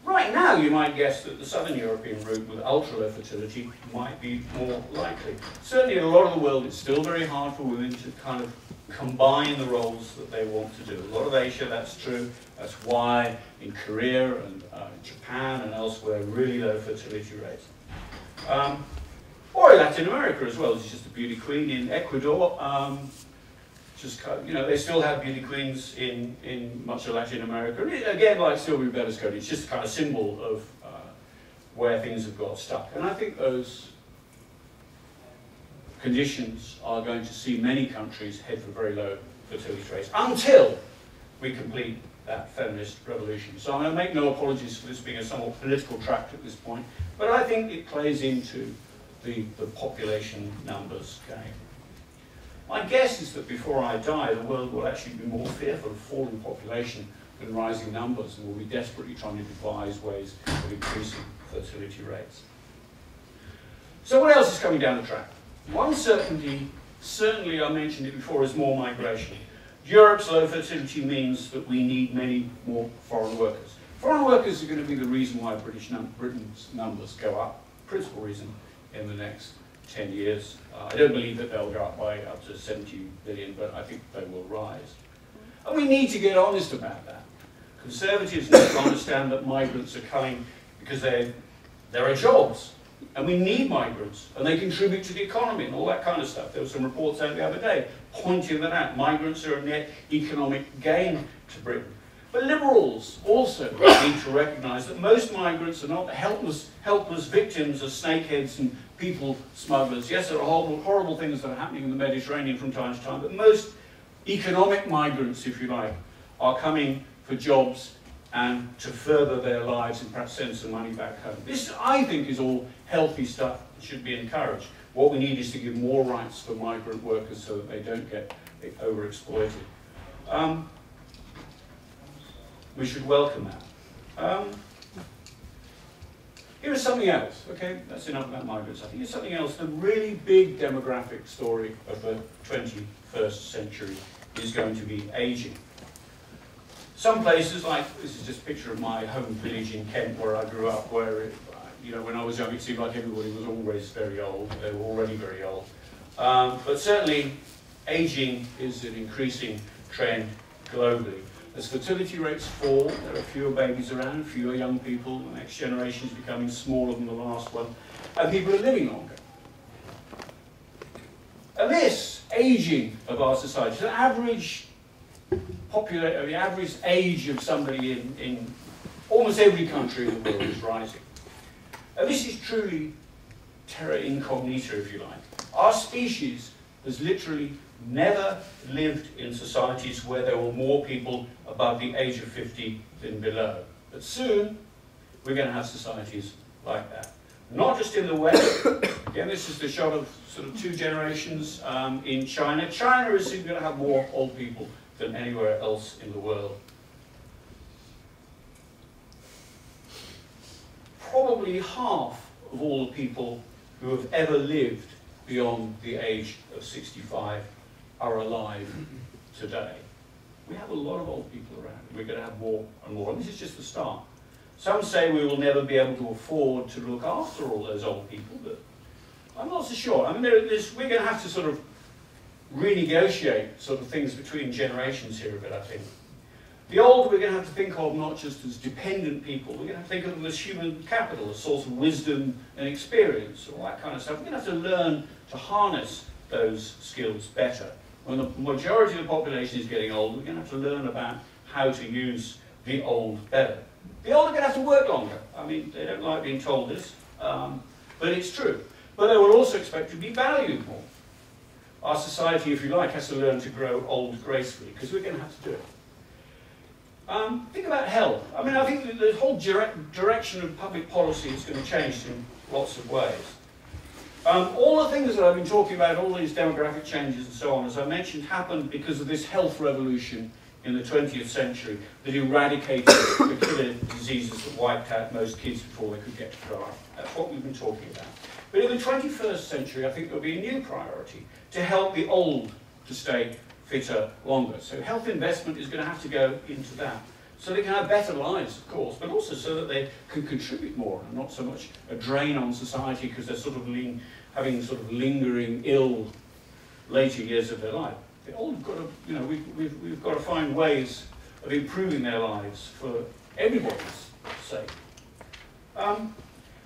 Right now, you might guess that the Southern European route with ultra-low fertility might be more likely. Certainly in a lot of the world, it's still very hard for women to kind of combine the roles that they want to do. A lot of Asia, that's true. That's why in Korea and Japan and elsewhere, really low fertility rates. Or in Latin America as well. There's just a beauty queen in Ecuador. They still have beauty queens in much of Latin America. And again, like Silvio Berlusconi, it's just a kind of symbol of where things have got stuck. And I think those conditions are going to see many countries head for very low fertility rates until we complete that feminist revolution. So I'm going to make no apologies for this being a somewhat political tract at this point, but I think it plays into the population numbers game. My guess is that before I die, the world will actually be more fearful of falling population than rising numbers, and will be desperately trying to devise ways of increasing fertility rates. So what else is coming down the track? One certainly I mentioned it before, is more migration. Europe's low fertility means that we need many more foreign workers. Foreign workers are going to be the reason why Britain's numbers go up, principal reason, in the next 10 years. I don't believe that they'll go up by up to 70 billion, but I think they will rise. And we need to get honest about that. Conservatives need to understand that migrants are coming because there are jobs, and we need migrants, and they contribute to the economy and all that kind of stuff. There were some reports out the other day pointing that out. Migrants are a net economic gain to Britain. But liberals also need to recognise that most migrants are not helpless victims of snakeheads and people smugglers. Yes, there are horrible things that are happening in the Mediterranean from time to time, but most economic migrants, if you like, are coming for jobs and to further their lives and perhaps send some money back home. This, I think, is all healthy stuff that should be encouraged. What we need is to give more rights for migrant workers so that they don't get overexploited. We should welcome that. Here's something else, okay? That's enough about migrants. I think here's something else. The really big demographic story of the 21st century is going to be ageing. Some places, like, this is just a picture of my home village in Kent where I grew up, where, when I was young, it seemed like everybody was always very old. They were already very old. But certainly, ageing is an increasing trend globally. As fertility rates fall, there are fewer babies around, fewer young people, the next generation is becoming smaller than the last one, and people are living longer. And this ageing of our society, the average age of somebody in almost every country in the world is rising. And this is truly terra incognita, if you like. Our species has literally never lived in societies where there were more people above the age of 50 than below. But soon, we're going to have societies like that. Not just in the West. Again, this is the shot of sort of 2 generations in China. China is going to have more old people than anywhere else in the world. Probably half of all the people who have ever lived beyond the age of 65 are alive today. We have a lot of old people around. We're going to have more and more. And this is just the start. Some say we will never be able to afford to look after all those old people, but I'm not so sure. I mean, we're going to have to sort of renegotiate sort of things between generations here a bit, I think. The old we're going to have to think of not just as dependent people, we're going to have to think of them as human capital, a source of wisdom and experience, all that kind of stuff. We're going to have to learn to harness those skills better. When the majority of the population is getting old, we're going to have to learn about how to use the old better. The old are going to have to work longer. I mean, they don't like being told this, but it's true. But they will also expect to be valued more. Our society, if you like, has to learn to grow old gracefully, because we're going to have to do it. Think about health. I mean, I think the whole direction of public policy is going to change in lots of ways. All the things that I've been talking about, all these demographic changes and so on, as I mentioned, happened because of this health revolution in the 20th century that eradicated the killer diseases that wiped out most kids before they could get to grow up. That's what we've been talking about. But in the 21st century, I think there'll be a new priority to help the old to stay fitter longer. So health investment is going to have to go into that. So they can have better lives, of course, but also so that they can contribute more and not so much a drain on society because they're sort of having sort of lingering ill later years of their life. The old have got to, we've got to find ways of improving their lives for everybody's sake.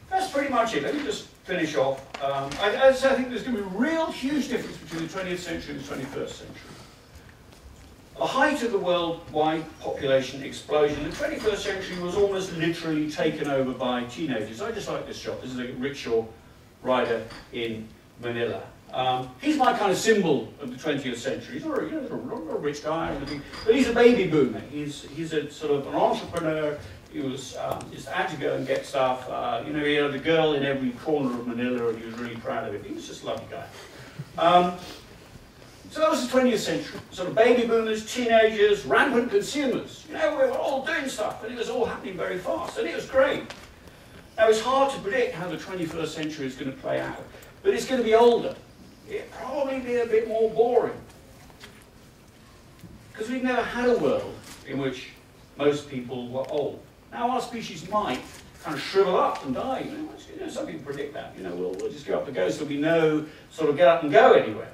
That's pretty much it. Let me just finish off. I think there's going to be a real huge difference between the 20th century and the 21st century. The height of the worldwide population explosion in the 21st century was almost literally taken over by teenagers. I just like this shot. This is a rickshaw rider in Manila. He's my kind of symbol of the 20th century. He's not a rich guy or anything, but he's a baby boomer. He's a sort of an entrepreneur. He was just had to go and get stuff. He had a girl in every corner of Manila, and he was really proud of it. He was just a lovely guy. So that was the 20th century. Sort of baby boomers, teenagers, rampant consumers. We were all doing stuff, and it was all happening very fast, and it was great. Now, it's hard to predict how the 21st century is going to play out, but it's going to be older. It'll probably be a bit more boring. Because we've never had a world in which most people were old. Now, our species might kind of shrivel up and die. Some people predict that. We'll just go up the ghost, there'll be no sort of get up and go anywhere.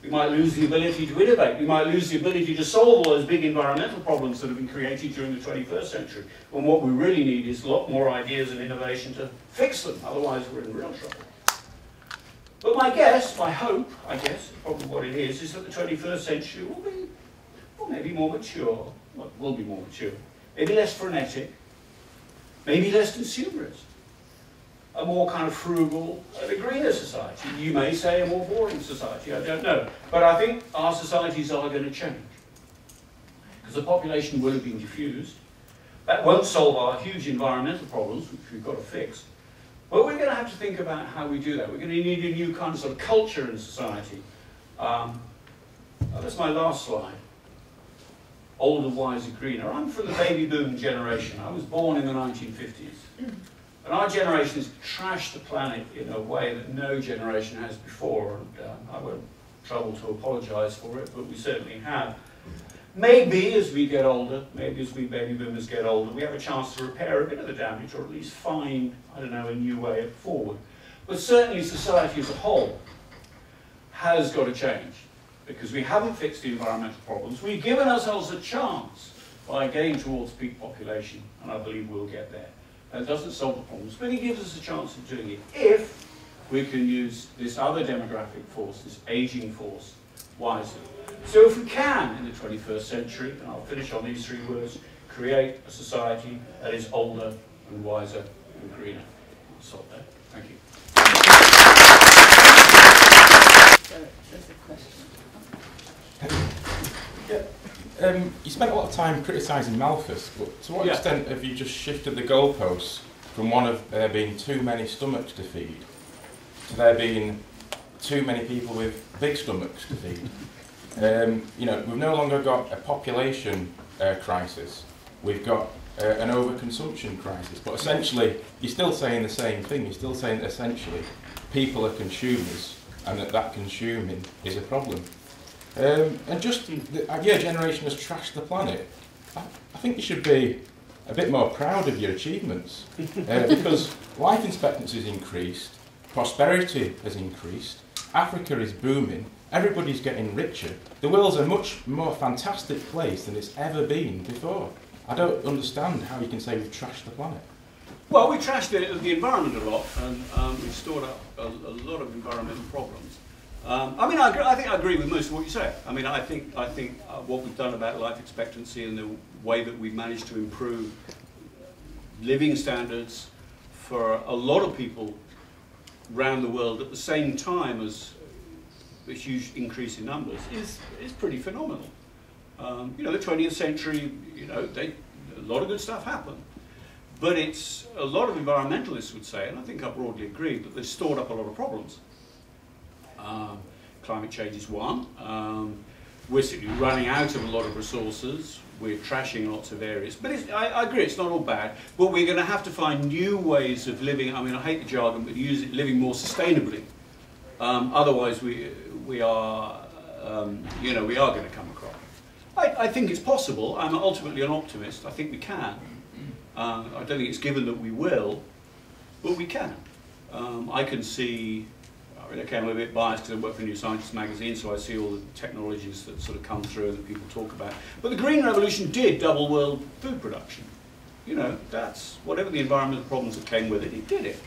We might lose the ability to innovate. We might lose the ability to solve all those big environmental problems that have been created during the 21st century. And what we really need is a lot more ideas and innovation to fix them. Otherwise, we're in real trouble. But my guess, my hope, I guess, probably what it is that the 21st century will be, well, maybe more mature. Well, it will be more mature. Maybe less frenetic. Maybe less consumerist. A more kind of frugal and a greener society. You may say a more boring society, I don't know. But I think our societies are going to change. Because the population will have been diffused. That won't solve our huge environmental problems, which we've got to fix. But we're going to have to think about how we do that. We're going to need a new kind of, sort of culture in society. That's my last slide. Older, wiser, greener. I'm from the baby boom generation. I was born in the 1950s. And our generation has trashed the planet in a way that no generation has before. And I won't trouble to apologise for it, but we certainly have. Maybe as we get older, maybe as we baby boomers get older, we have a chance to repair a bit of the damage, or at least find, I don't know, a new way forward. But certainly society as a whole has got to change, because we haven't fixed the environmental problems. We've given ourselves a chance by getting towards peak population, and I believe we'll get there. That doesn't solve the problems, but it gives us a chance of doing it if we can use this other demographic force, this aging force, wisely. So if we can, in the 21st century, and I'll finish on these three words, create a society that is older and wiser and greener. I'll stop there. Thank you. So there's a question. You spent a lot of time criticising Malthus, but to what extent have you just shifted the goalposts from one of there being too many stomachs to feed to there being too many people with big stomachs to feed? You know, we've no longer got a population crisis. We've got an overconsumption crisis. But essentially, you're still saying the same thing. You're still saying that essentially people are consumers and that consuming is a problem. And just, your generation has trashed the planet. I think you should be a bit more proud of your achievements. Because life expectancy has increased, prosperity has increased, Africa is booming, everybody's getting richer. The world's a much more fantastic place than it's ever been before. I don't understand how you can say we've trashed the planet. Well, we trashed the environment a lot, and we've stored up a lot of environmental problems. I mean, I think I agree with most of what you say. I mean, I think what we've done about life expectancy and the way that we've managed to improve living standards for a lot of people around the world at the same time as a huge increase in numbers is pretty phenomenal. You know, the 20th century, you know, a lot of good stuff happened. But it's, a lot of environmentalists would say, and I think I broadly agree, that they've stored up a lot of problems. Climate change is one. We're simply running out of a lot of resources. We're trashing lots of areas. But I agree, it's not all bad. But we're going to have to find new ways of living. I mean, I hate the jargon, but living more sustainably. Otherwise, we are, you know, we are going to come across. I think it's possible. I'm ultimately an optimist. I think we can. I don't think it's given that we will, but we can. I can see. Okay, I'm a bit biased because I work for New Scientist magazine, so I see all the technologies that sort of come through and that people talk about. But the Green Revolution did double world food production. You know, that's, whatever the environmental problems that came with it, it did it.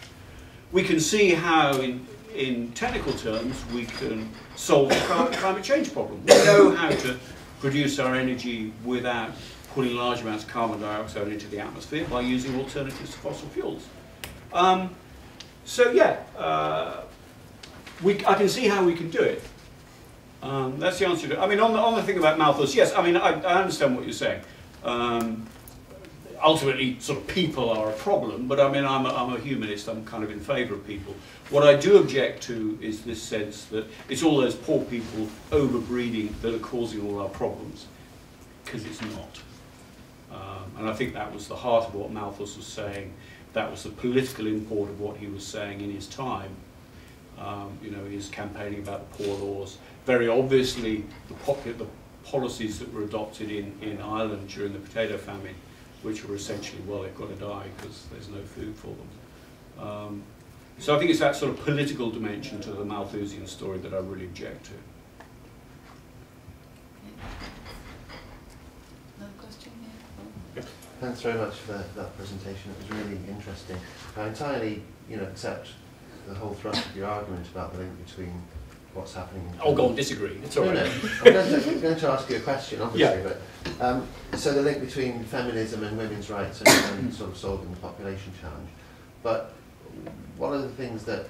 We can see how, in technical terms, we can solve the climate change problem. We know how to produce our energy without putting large amounts of carbon dioxide into the atmosphere by using alternatives to fossil fuels. So yeah. I can see how we can do it. That's the answer to it. I mean, on the thing about Malthus, yes, I mean, I understand what you're saying. Ultimately, sort of people are a problem, but I mean, I'm a humanist, I'm kind of in favour of people. What I do object to is this sense that it's all those poor people overbreeding that are causing all our problems, because it's not. And I think that was the heart of what Malthus was saying. That was the political import of what he was saying in his time. You know, he's campaigning about the poor laws. Very obviously, the policies that were adopted in Ireland during the potato famine, which were essentially, well, they've got to die because there's no food for them. So I think it's that sort of political dimension to the Malthusian story that I really object to. Another question here? Thanks very much for that presentation. It was really interesting. I entirely, accept the whole thrust of your argument about the link between what's happening. Oh, go on, disagree. It's all right. No. I'm going to ask you a question, obviously, but so the link between feminism and women's rights and sort of solving the population challenge. But one of the things that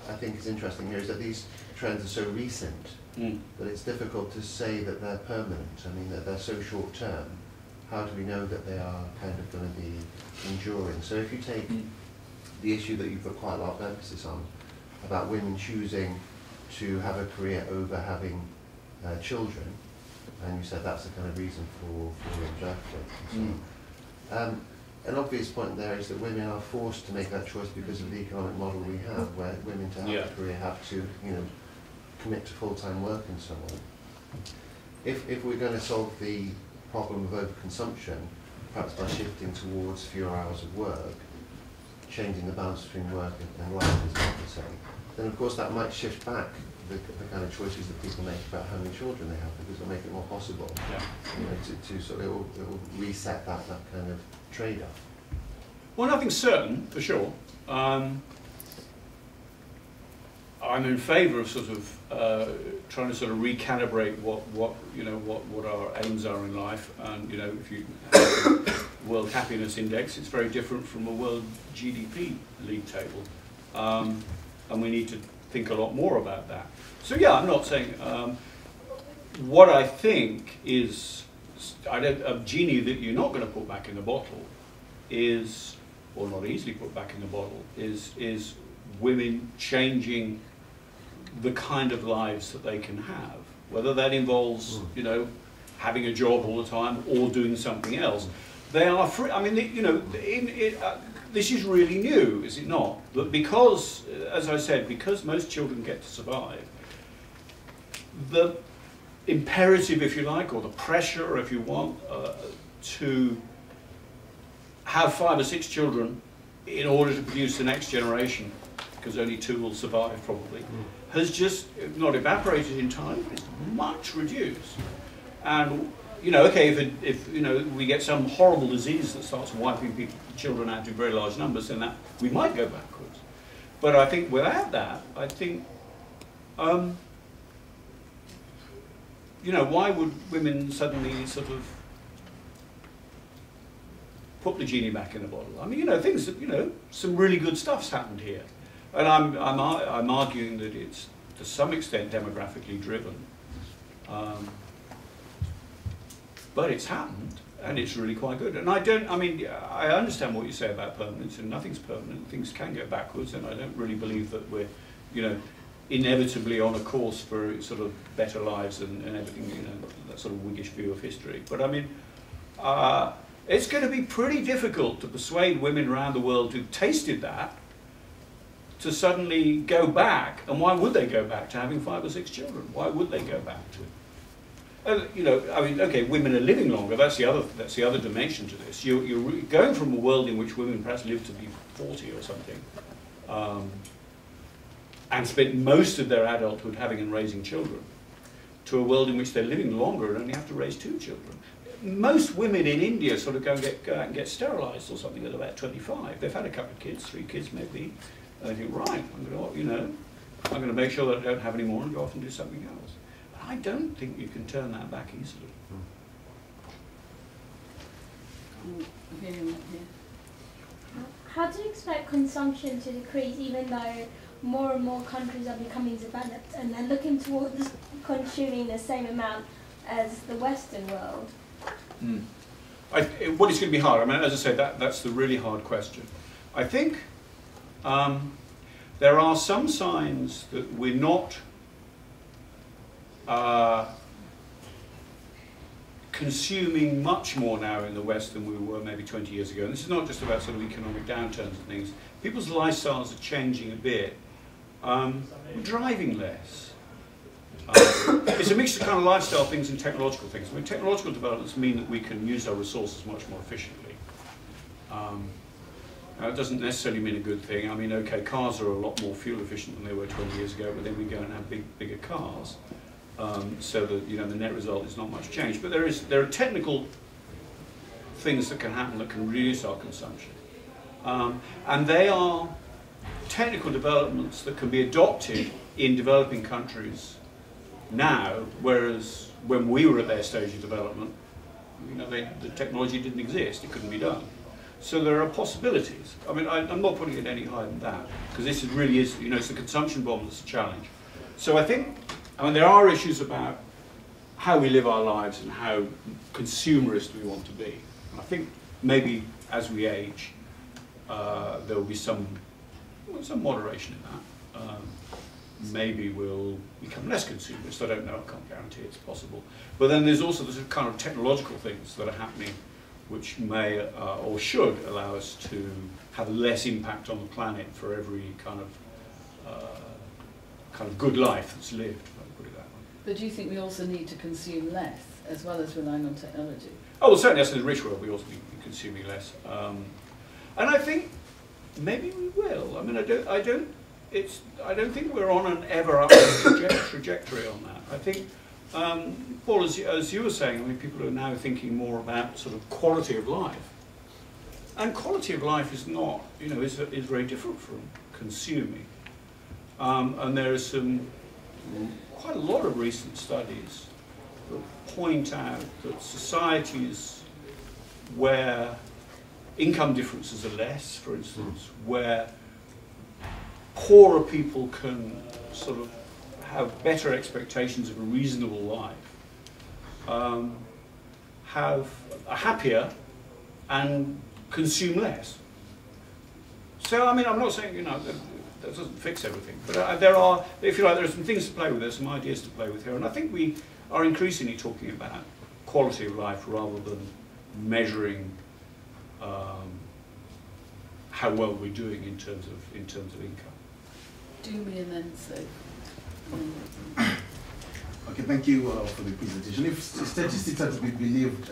I think is interesting here is that these trends are so recent that it's difficult to say that they're permanent. I mean, that they're so short term. How do we know that they are kind of going to be enduring? So if you take the issue that you put quite a lot of emphasis on, about women choosing to have a career over having children, and you said that's the kind of reason for birth. An obvious point there is that women are forced to make that choice because of the economic model we have, where women to have a career have to, commit to full-time work and so on. If we're going to solve the problem of overconsumption, perhaps by shifting towards fewer hours of work, changing the balance between work and life, as you say, then of course that might shift back the kind of choices that people make about how many children they have, because it'll make it more possible. To sort of, it will reset that kind of trade-off. Well, nothing's certain, for sure. I'm in favour of sort of trying to sort of recalibrate what our aims are in life. And if you have a World Happiness Index, it's very different from a World GDP league table, and we need to think a lot more about that. So yeah, I'm not saying what I think is a genie that you're not going to put back in the bottle is, or not easily put back in the bottle, is women changing the kind of lives that they can have, whether that involves having a job all the time or doing something else. They are free. I mean, this is really new, is it not? But because, as I said, because most children get to survive, the imperative, if you like, or the pressure, if you want, to have 5 or 6 children in order to produce the next generation, because only 2 will survive probably, has just not evaporated entirely, but it's much reduced. And okay, if we get some horrible disease that starts wiping children out in very large numbers, then that we might go backwards. But I think without that, I think why would women suddenly sort of put the genie back in the bottle? I mean, things that some really good stuff's happened here, and I'm arguing that it's to some extent demographically driven. But it's happened, and it's really quite good. And I understand what you say about permanence, and nothing's permanent. Things can go backwards, and I don't really believe that we're, inevitably on a course for sort of better lives and everything, that sort of Whiggish view of history. But I mean, it's going to be pretty difficult to persuade women around the world who've tasted that to suddenly go back. And why would they go back to having 5 or 6 children? Why would they go back to it? Okay, women are living longer. That's the other dimension to this. You're going from a world in which women perhaps live to be 40 or something, and spent most of their adulthood having and raising children, to a world in which they're living longer and only have to raise 2 children. Most women in India sort of go out and get sterilised or something at about 25. They've had a couple of kids, 3 kids maybe, and they think, right, I'm going to make sure that I don't have any more and go off and do something else. I don't think you can turn that back easily. How do you expect consumption to decrease, even though more and more countries are becoming developed and they're looking towards consuming the same amount as the Western world? Well, it's going to be hard. I mean, as I said, that's the really hard question. I think there are some signs that we're not consuming much more now in the West than we were maybe 20 years ago. And this is not just about sort of economic downturns and things. People's lifestyles are changing a bit. We're driving less. It's a mix of kind of lifestyle things and technological things. I mean, technological developments mean that we can use our resources much more efficiently. Now, it doesn't necessarily mean a good thing. I mean, okay, cars are a lot more fuel efficient than they were 20 years ago, but then we go and have bigger cars. so that the net result is not much change. But there are technical things that can happen that can reduce our consumption, and they are technical developments that can be adopted in developing countries now, whereas when we were at their stage of development, the technology didn't exist, it couldn't be done. So there are possibilities. I mean, I'm not putting it any higher than that, because this really is, it's the consumption bomb that's a challenge. So I mean, there are issues about how we live our lives and how consumerist we want to be. And I think maybe as we age, there will be some moderation in that. Maybe we'll become less consumerist. I don't know, I can't guarantee it's possible. But then there's also the kind of technological things that are happening which may or should allow us to have less impact on the planet for every kind of good life that's lived, if I can put it that way. But do you think we also need to consume less, as well as relying on technology? Oh, well, certainly, as in the rich world, we also be consuming less. And I think maybe we will. I mean, I don't think we're on an ever upward trajectory on that. I think, Paul, as you were saying, I mean, people are now thinking more about sort of quality of life. And quality of life is not, is very different from consuming. And there are quite a lot of recent studies that point out that societies where income differences are less, for instance, where poorer people can sort of have better expectations of a reasonable life, are happier and consume less. So, I mean, I'm not saying, that doesn't fix everything, but there are, if you like, there are some things to play with, there's some ideas to play with here, and I think we are increasingly talking about quality of life rather than measuring how well we're doing in terms of income. Do me and then say. Okay, thank you for the presentation. If statistics are to be believed,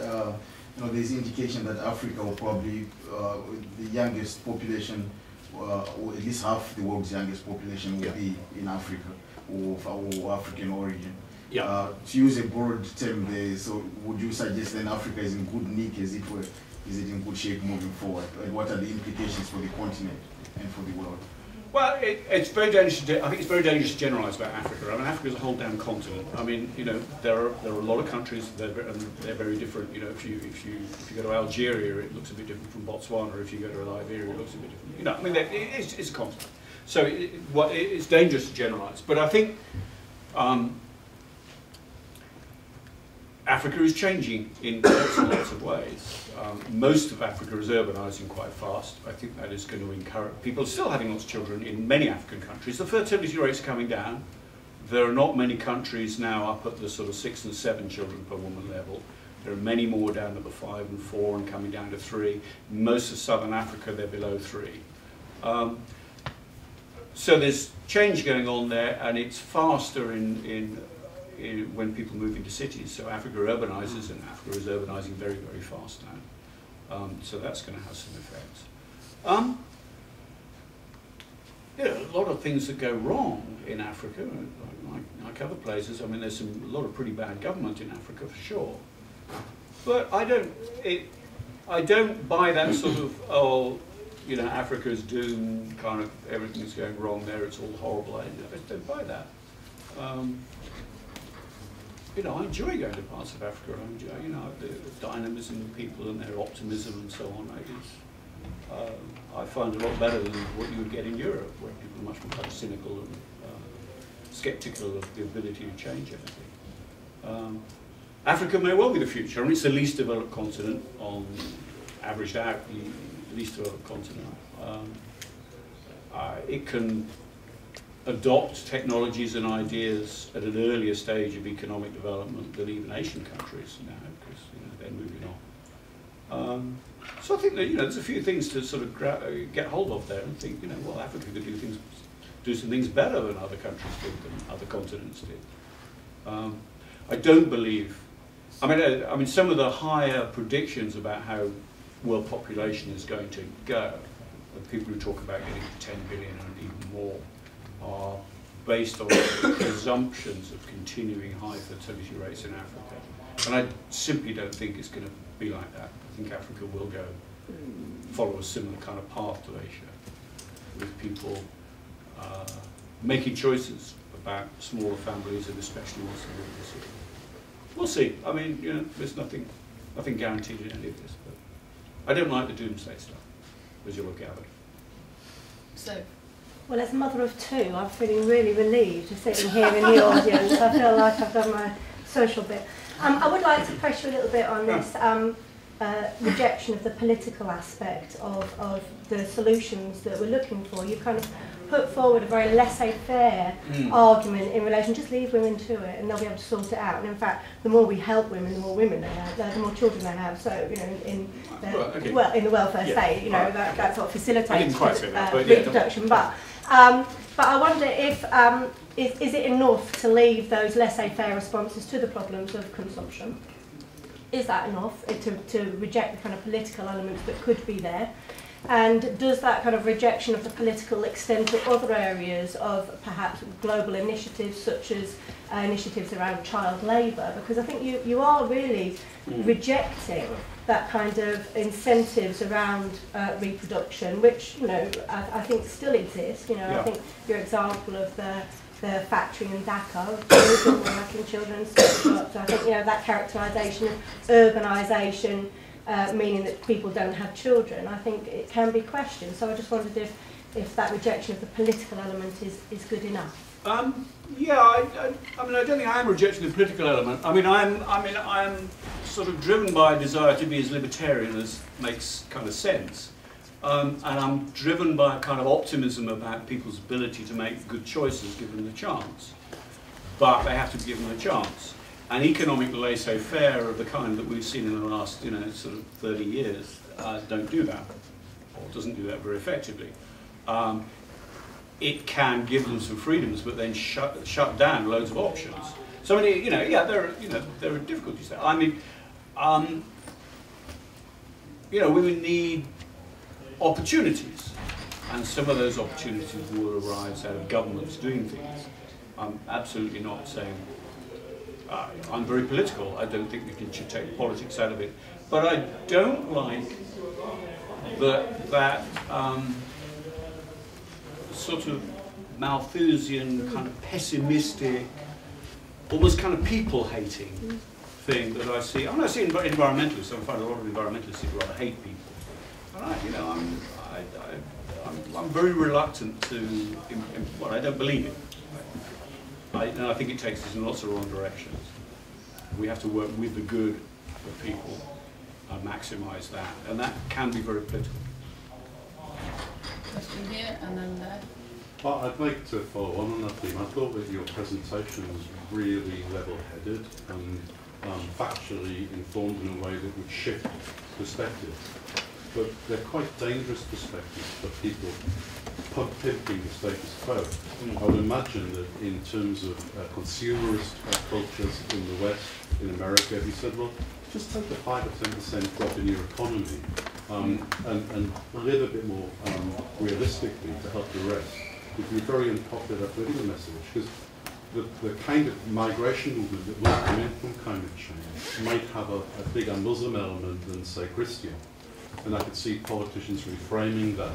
there's indication that Africa will probably the youngest population, or at least half the world's youngest population, will be in Africa or African origin. Yeah. To use a broad term there, so would you suggest then Africa is in good nick, as it were? Is it in good shape moving forward? And what are the implications for the continent and for the world? Well, it's very dangerous. I think it's very dangerous to generalise about Africa. I mean, Africa is a whole damn continent. I mean, there are a lot of countries. They're very different. If you go to Algeria, it looks a bit different from Botswana. Or if you go to Liberia, it looks a bit different. I mean, it's a continent. So it's dangerous to generalise. But I think Africa is changing in lots and lots of ways. Most of Africa is urbanising quite fast. I think that is going to encourage people still having lots of children in many African countries. The fertility rates are coming down. There are not many countries now up at the sort of 6 and 7 children per woman level. There are many more down at the 5 and 4 and coming down to 3. Most of southern Africa, they're below 3. So there's change going on there, and it's faster when people move into cities. So Africa urbanises, and Africa is urbanising very, very fast now. So that's going to have some effects. A lot of things that go wrong in Africa, like other places. I mean, there's a lot of pretty bad government in Africa for sure. But I don't buy that sort of, Africa's doomed, kind of everything's going wrong there, it's all horrible. I don't buy that. I enjoy going to parts of Africa. I enjoy, the dynamism of people and their optimism and so on. I find it a lot better than what you would get in Europe, where people are much more kind of cynical and sceptical of the ability to change anything. Africa may well be the future. I mean, it's the least developed continent, averaged out, the least developed continent. It can adopt technologies and ideas at an earlier stage of economic development than even Asian countries now, because they're moving on. So I think that there's a few things to sort of get hold of there and think, well, Africa could do some things better than other countries did, than other continents did. I don't believe. I mean, some of the higher predictions about how world population is going to go, the people who talk about getting to 10 billion and even more, are based on presumptions of continuing high fertility rates in Africa. And I simply don't think it's going to be like that. I think Africa will follow a similar kind of path to Asia, with people making choices about smaller families and especially ones in the city. We'll see. I mean, you know, there's nothing guaranteed in any of this, but I don't like the doomsday stuff, as you'll have gathered. So, well, as a mother of two, I'm feeling really relieved to sitting here in the audience. I feel like I've done my social bit. I would like to press you a little bit on this rejection of the political aspect of the solutions that we're looking for. You kind of put forward a very laissez-faire argument in relation, just leave women to it and they'll be able to sort it out. And in fact, the more we help women, the more women they have, the more children they have. So, you know, in the welfare state, you know, that sort of facilitates reproduction. But I wonder if is it enough to leave those laissez-faire responses to the problems of consumption? Is that enough to reject the kind of political elements that could be there? And does that kind of rejection of the political extend to other areas of perhaps global initiatives, such as initiatives around child labour? Because I think you are really rejecting that kind of incentives around reproduction, which, you know, I think still exist. You know, I think your example of the factory in Dhaka, children working, children sweatshops. I think, you know, that characterisation of urbanisation, meaning that people don't have children, I think it can be questioned. So I just wondered if that rejection of the political element is good enough. Yeah, I mean, I don't think I am rejecting the political element. I mean, I'm sort of driven by a desire to be as libertarian as makes kind of sense. And I'm driven by a kind of optimism about people's ability to make good choices given the chance. But they have to be given a chance. And economic laissez-faire of the kind that we've seen in the last, you know, sort of 30 years don't do that, or doesn't do that very effectively. It can give them some freedoms, but then shut down loads of options. So many, you know, yeah, there are difficulties there. I mean, you know, women need opportunities, and some of those opportunities will arise out of governments doing things. I'm absolutely not saying. I'm very political. I don't think we should take politics out of it, but I don't like that sort of Malthusian, kind of pessimistic, almost kind of people-hating thing that I see. I mean, I see environmentalists. I find a lot of environmentalists who rather hate people. And you know, I'm very reluctant to. Well, I don't believe it. And I think it takes us in lots of wrong directions. We have to work with the good of people and maximise that, and that can be very political. Question here and then there. Well, I'd like to follow on that theme. I thought that your presentation was really level-headed and factually informed in a way that would shift perspective. But they're quite dangerous perspectives for people pimping the status quo. I would imagine that in terms of consumerist cultures in the West, in America, if you said, well, just take a 5 or 10% drop in your economy and live a bit more realistically to help the rest, it would be a very unpopular political message, because the kind of migration movement that will come in from climate change might have a bigger Muslim element than, say, Christian. And I could see politicians reframing that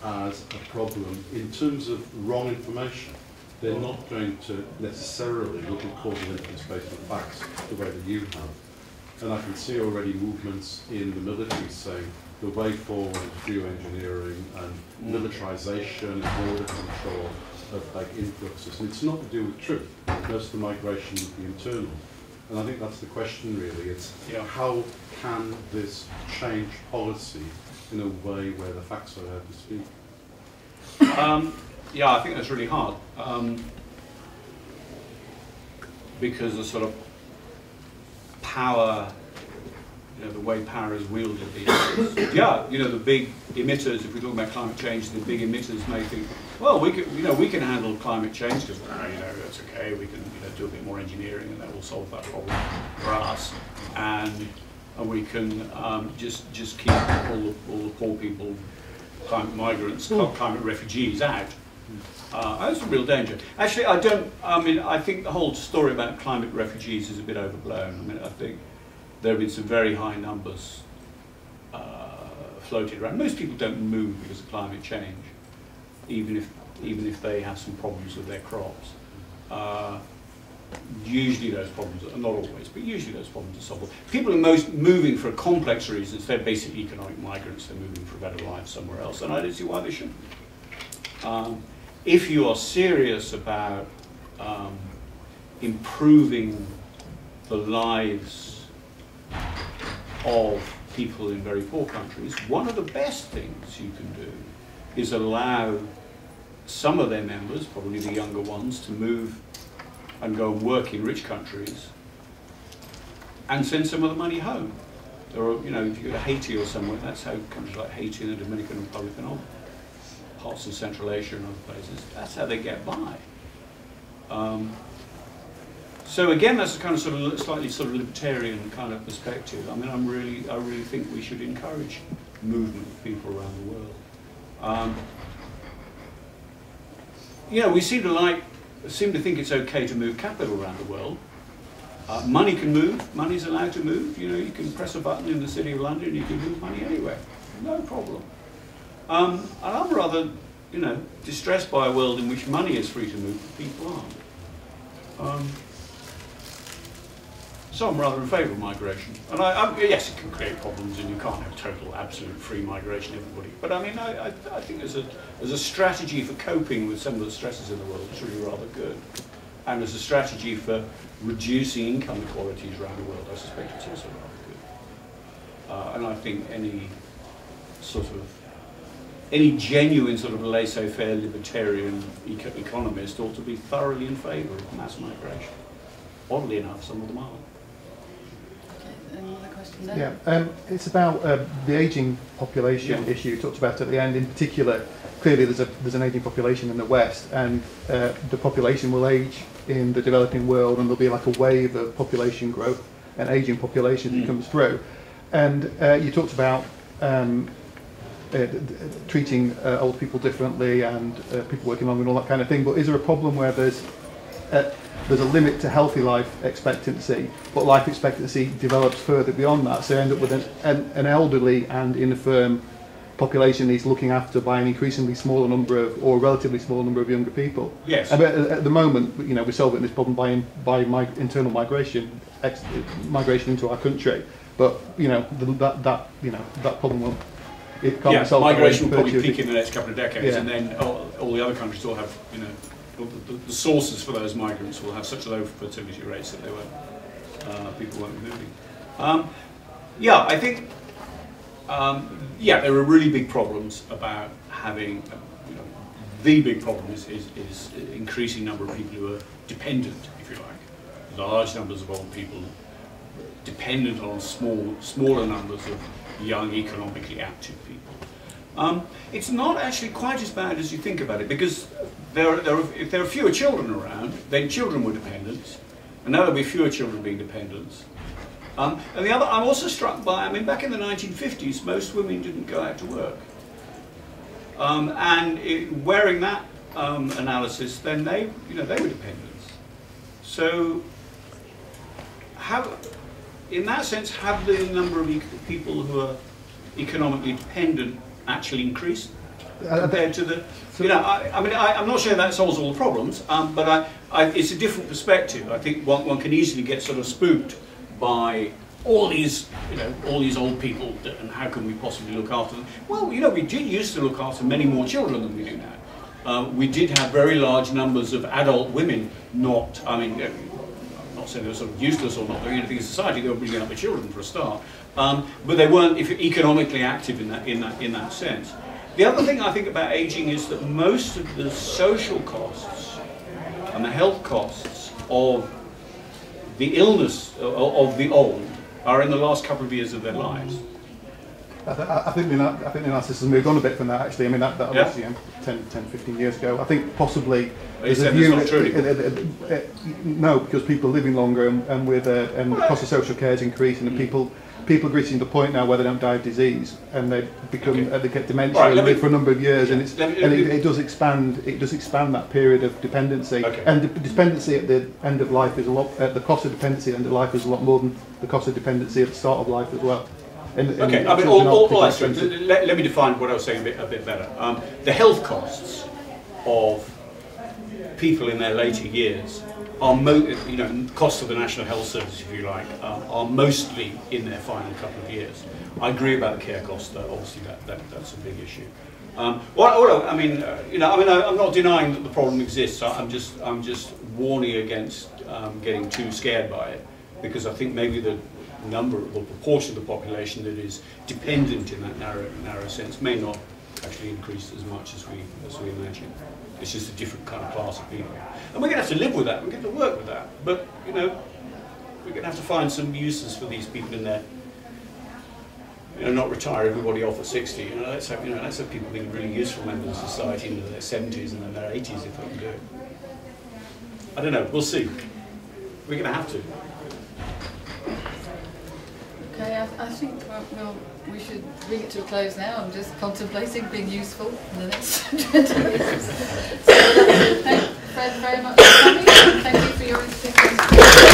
as a problem in terms of wrong information. They're not going to necessarily look at causal inference based on facts the way that you have. And I can see already movements in the military saying the way forward is geoengineering and militarization and border control of like influxes. And it's not to do with truth. Most of the migration would be internal. And I think that's the question really. It's how can this change policy in a way where the facts are allowed to speak? Yeah, I think that's really hard. Because the sort of power, you know, the way power is wielded these days. Yeah, you know, the big emitters, if we talk about climate change, the big emitters may think, well, we can handle climate change because, you know, that's okay, we can, you know, do a bit more engineering and that will solve that problem for us. And we can just keep all the poor people, climate migrants, climate refugees out. That's a real danger. Actually, I think the whole story about climate refugees is a bit overblown. I mean, I think there have been some very high numbers floated around. Most people don't move because of climate change, even if they have some problems with their crops. Usually those problems, not always, but usually those problems are solvable. People are most moving for complex reasons. They're basically economic migrants. They're moving for a better life somewhere else, and I don't see why they shouldn't. If you are serious about improving the lives of people in very poor countries, one of the best things you can do is allow some of their members, probably the younger ones, to move and go and work in rich countries and send some of the money home. There are, you know, if you go to Haiti or somewhere, that's how countries like Haiti and the Dominican Republic and all parts of Central Asia and other places, that's how they get by. So again, that's a kind of slightly libertarian kind of perspective. I mean, I really think we should encourage movement of people around the world. You know, we seem to think it's okay to move capital around the world. Money can move. Money's allowed to move. You know, you can press a button in the city of London and you can move money anywhere. No problem. And I'm rather, you know, distressed by a world in which money is free to move, but people aren't. So I'm rather in favour of migration. And yes, it can create problems, and you can't have total, absolute free migration, everybody. But I mean, I think as a strategy for coping with some of the stresses in the world, it's really rather good. And as a strategy for reducing income inequalities around the world, I suspect it's also rather good. And I think any genuine sort of laissez-faire libertarian economist ought to be thoroughly in favour of mass migration. Oddly enough, some of them are. Another question there? Yeah, it's about the ageing population issue you talked about at the end. In particular, clearly there's an ageing population in the West, and the population will age in the developing world, and there'll be like a wave of population growth and ageing population that comes through. And you talked about treating old people differently and people working longer and all that kind of thing. But is there a problem where there's a limit to healthy life expectancy, but life expectancy develops further beyond that, so you end up with an elderly and infirm population needs looking after by an increasingly smaller number of, or relatively small number of younger people? Yes. At the moment, you know, we're solving this problem by internal migration into our country, but you know that problem will. It can't be solved. Migration will probably peak in the next couple of decades, and then all the other countries will have, you know, the sources for those migrants will have such low fertility rates that people won't be moving. I think there are really big problems about having, you know, the big problem is increasing number of people who are dependent, if you like. Large numbers of old people dependent on smaller numbers of young, economically active people. It's not actually quite as bad as you think about it, because if there are fewer children around, then children were dependents, and now there'll be fewer children being dependents. And the other, I'm also struck by, I mean, back in the 1950s, most women didn't go out to work. Wearing that analysis, then they were dependents. So, in that sense, have the number of people who are economically dependent actually increased compared to the, you know, I'm not sure that solves all the problems, but it's a different perspective. I think one can easily get sort of spooked by all these old people, and how can we possibly look after them? Well, you know, we did used to look after many more children than we do now. We did have very large numbers of adult women, I'm not saying they were sort of useless or not doing anything in society, they were bringing up their children for a start. But they weren't economically active in that sense. The other thing I think about aging is that most of the social costs and the health costs of the illness of the old are in the last couple of years of their lives. I think the analysis has moved on a bit from that, actually. I mean, that was 10, 15 years ago. I think possibly there's a view no, because people are living longer, and the cost of social care is increasing, and people people are reaching the point now where they don't die of disease and they become they get dementia Right, and live for a number of years, and it does expand that period of dependency. Okay. And the dependency at the end of life is a lot. The cost of dependency at the end of life is a lot more than the cost of dependency at the start of life as well. Okay, I mean, all that's true. Let me define what I was saying a bit better. The health costs of people in their later years are, costs of the National Health Service, if you like, are mostly in their final couple of years. I agree about the care costs, though. Obviously, that's a big issue. I'm not denying that the problem exists. I'm just warning against getting too scared by it, because I think maybe the number or proportion of the population that is dependent in that narrow sense may not actually increase as much as we imagine. It's just a different kind of class of people, and we're going to have to live with that. We're going to work with that, but we're going to have to find some uses for these people in there. Not retire everybody off at 60. Let's have people being really useful members of society into their 70s and then their 80s if they can do it. I don't know. We'll see. We're going to have to. Okay, I think we should bring it to a close now. I'm just contemplating being useful in the next 20 years. So thank Fred very much for coming. Thank you for your interesting presentation.